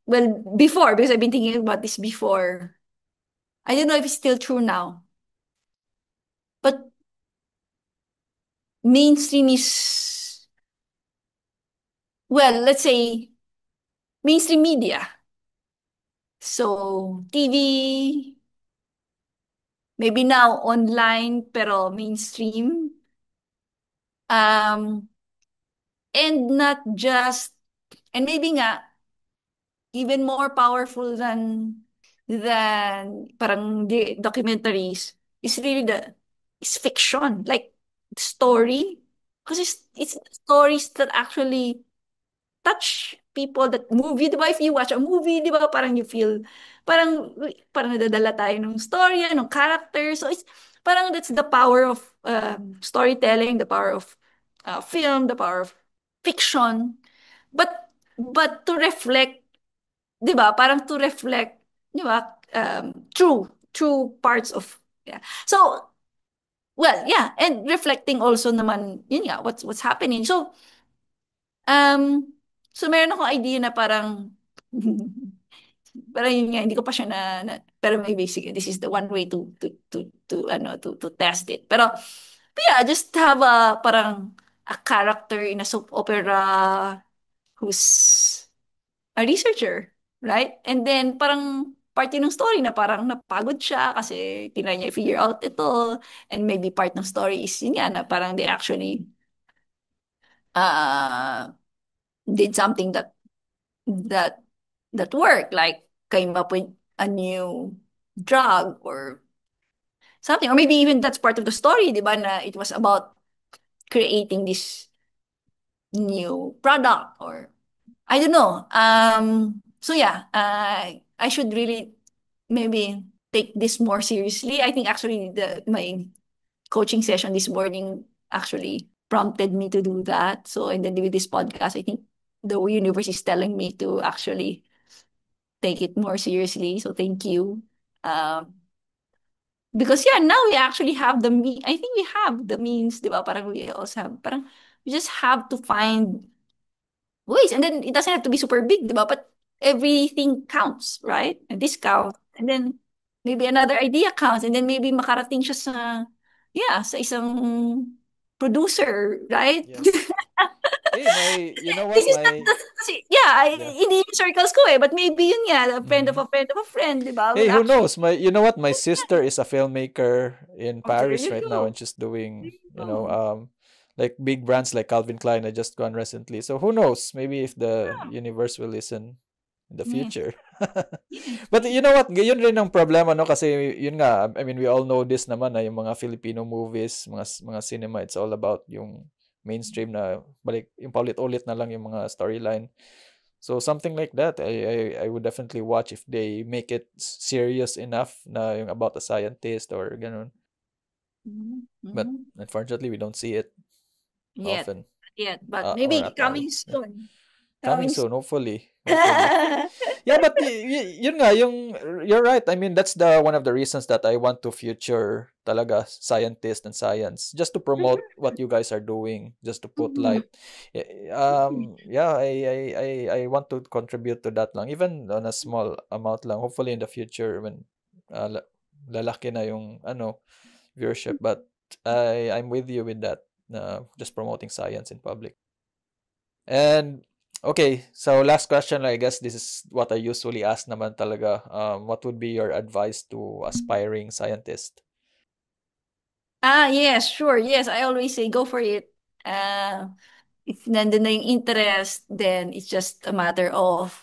well, before, because I've been thinking about this before. I don't know if it's still true now, but mainstream is, well, let's say mainstream media. So, TV, maybe now online, pero mainstream. Um, and not just, and maybe nga, even more powerful than parang documentaries is really is fiction, like story. Because it's stories that actually touch people, that movie, di ba? If you watch a movie, di ba, parang you feel, parang, parang nadadala tayo ng story, ng character. So it's, parang that's the power of storytelling, the power of film, the power of fiction. But to reflect, di ba, parang to reflect, di ba, true parts of, yeah. So, well, yeah, and reflecting also naman, yun nga, what's happening. Um, so meron akong idea na parang, parang yun nga, hindi ko pa siya pero maybe sige, this is the one way to test it. But yeah, just have parang a character in a soap opera who's a researcher, right? And then parang part yun ng story na parang napagod siya kasi tinry niya i-figure out ito, and maybe part ng story is yun nga na parang they actually uh did something that that work, like came up with a new drug or something, or maybe even that's part of the story, di ba, na it was about creating this new product, or I don't know. So yeah, I should really maybe take this more seriously. I think actually the my coaching session this morning actually prompted me to do that. So, and then with this podcast, I think the universe is telling me to actually take it more seriously. So, thank you. Um, because yeah, now we actually have I think we have the means, di ba? Parang we also have, parang we just have to find ways. And then it doesn't have to be super big, di ba? But everything counts, right? And this counts. And then maybe another idea counts. And then maybe makarating siya sa, yeah, sa isang producer, right? Yeah. Hey, you know This what, is not my, just, kasi, yeah, yeah. hindi yung circles ko eh. But maybe yun nga, a friend of Mhm. a friend of a friend, di ba? Hey, Will who actually, knows? You know what? My sister is a filmmaker in oh, there Paris you right now, go. and she's There doing, you go. like big brands like Calvin Klein. I just gone recently, so who knows? Maybe if the Yeah. universe will listen in the Yes. future. Yes. But you know what? Yun rin ang problema, no? Kasi yun nga, I mean, we all know this naman na yung mga Filipino movies, mga cinema, it's all about yung mainstream na balik, yung paulit-ulit na lang yung mga storyline. So something like that, I would definitely watch if they make it serious enough na yung about a scientist or ganun. Mhm. But Mhm. unfortunately, we don't see it Yet. often, Yet. But or maybe at all. coming Yeah. soon. Coming Coming soon, soon. hopefully, hopefully. Yeah, but yun nga, you're right. I mean, that's the one of the reasons that I want to future talaga scientist and science, just to promote what you guys are doing, just to put Mhm. light. Yeah, I want to contribute to that lang, even on a small amount lang. Hopefully in the future when lalaki na yung viewership, but I'm with you with that. Just promoting science in public. And okay, so last question, I guess this is what I usually ask naman talaga. What would be your advice to aspiring scientist? Yes, sure. Yes, I always say go for it. If nandun na yung interest, then it's just a matter of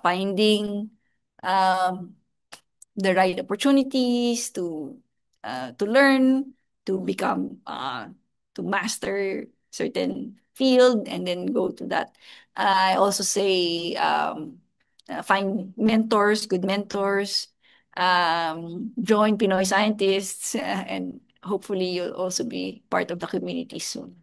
finding um, the right opportunities to learn, to become to master certain field, and then go to that. I also say find mentors, good mentors, join Pinoy scientists, and hopefully you'll also be part of the community soon.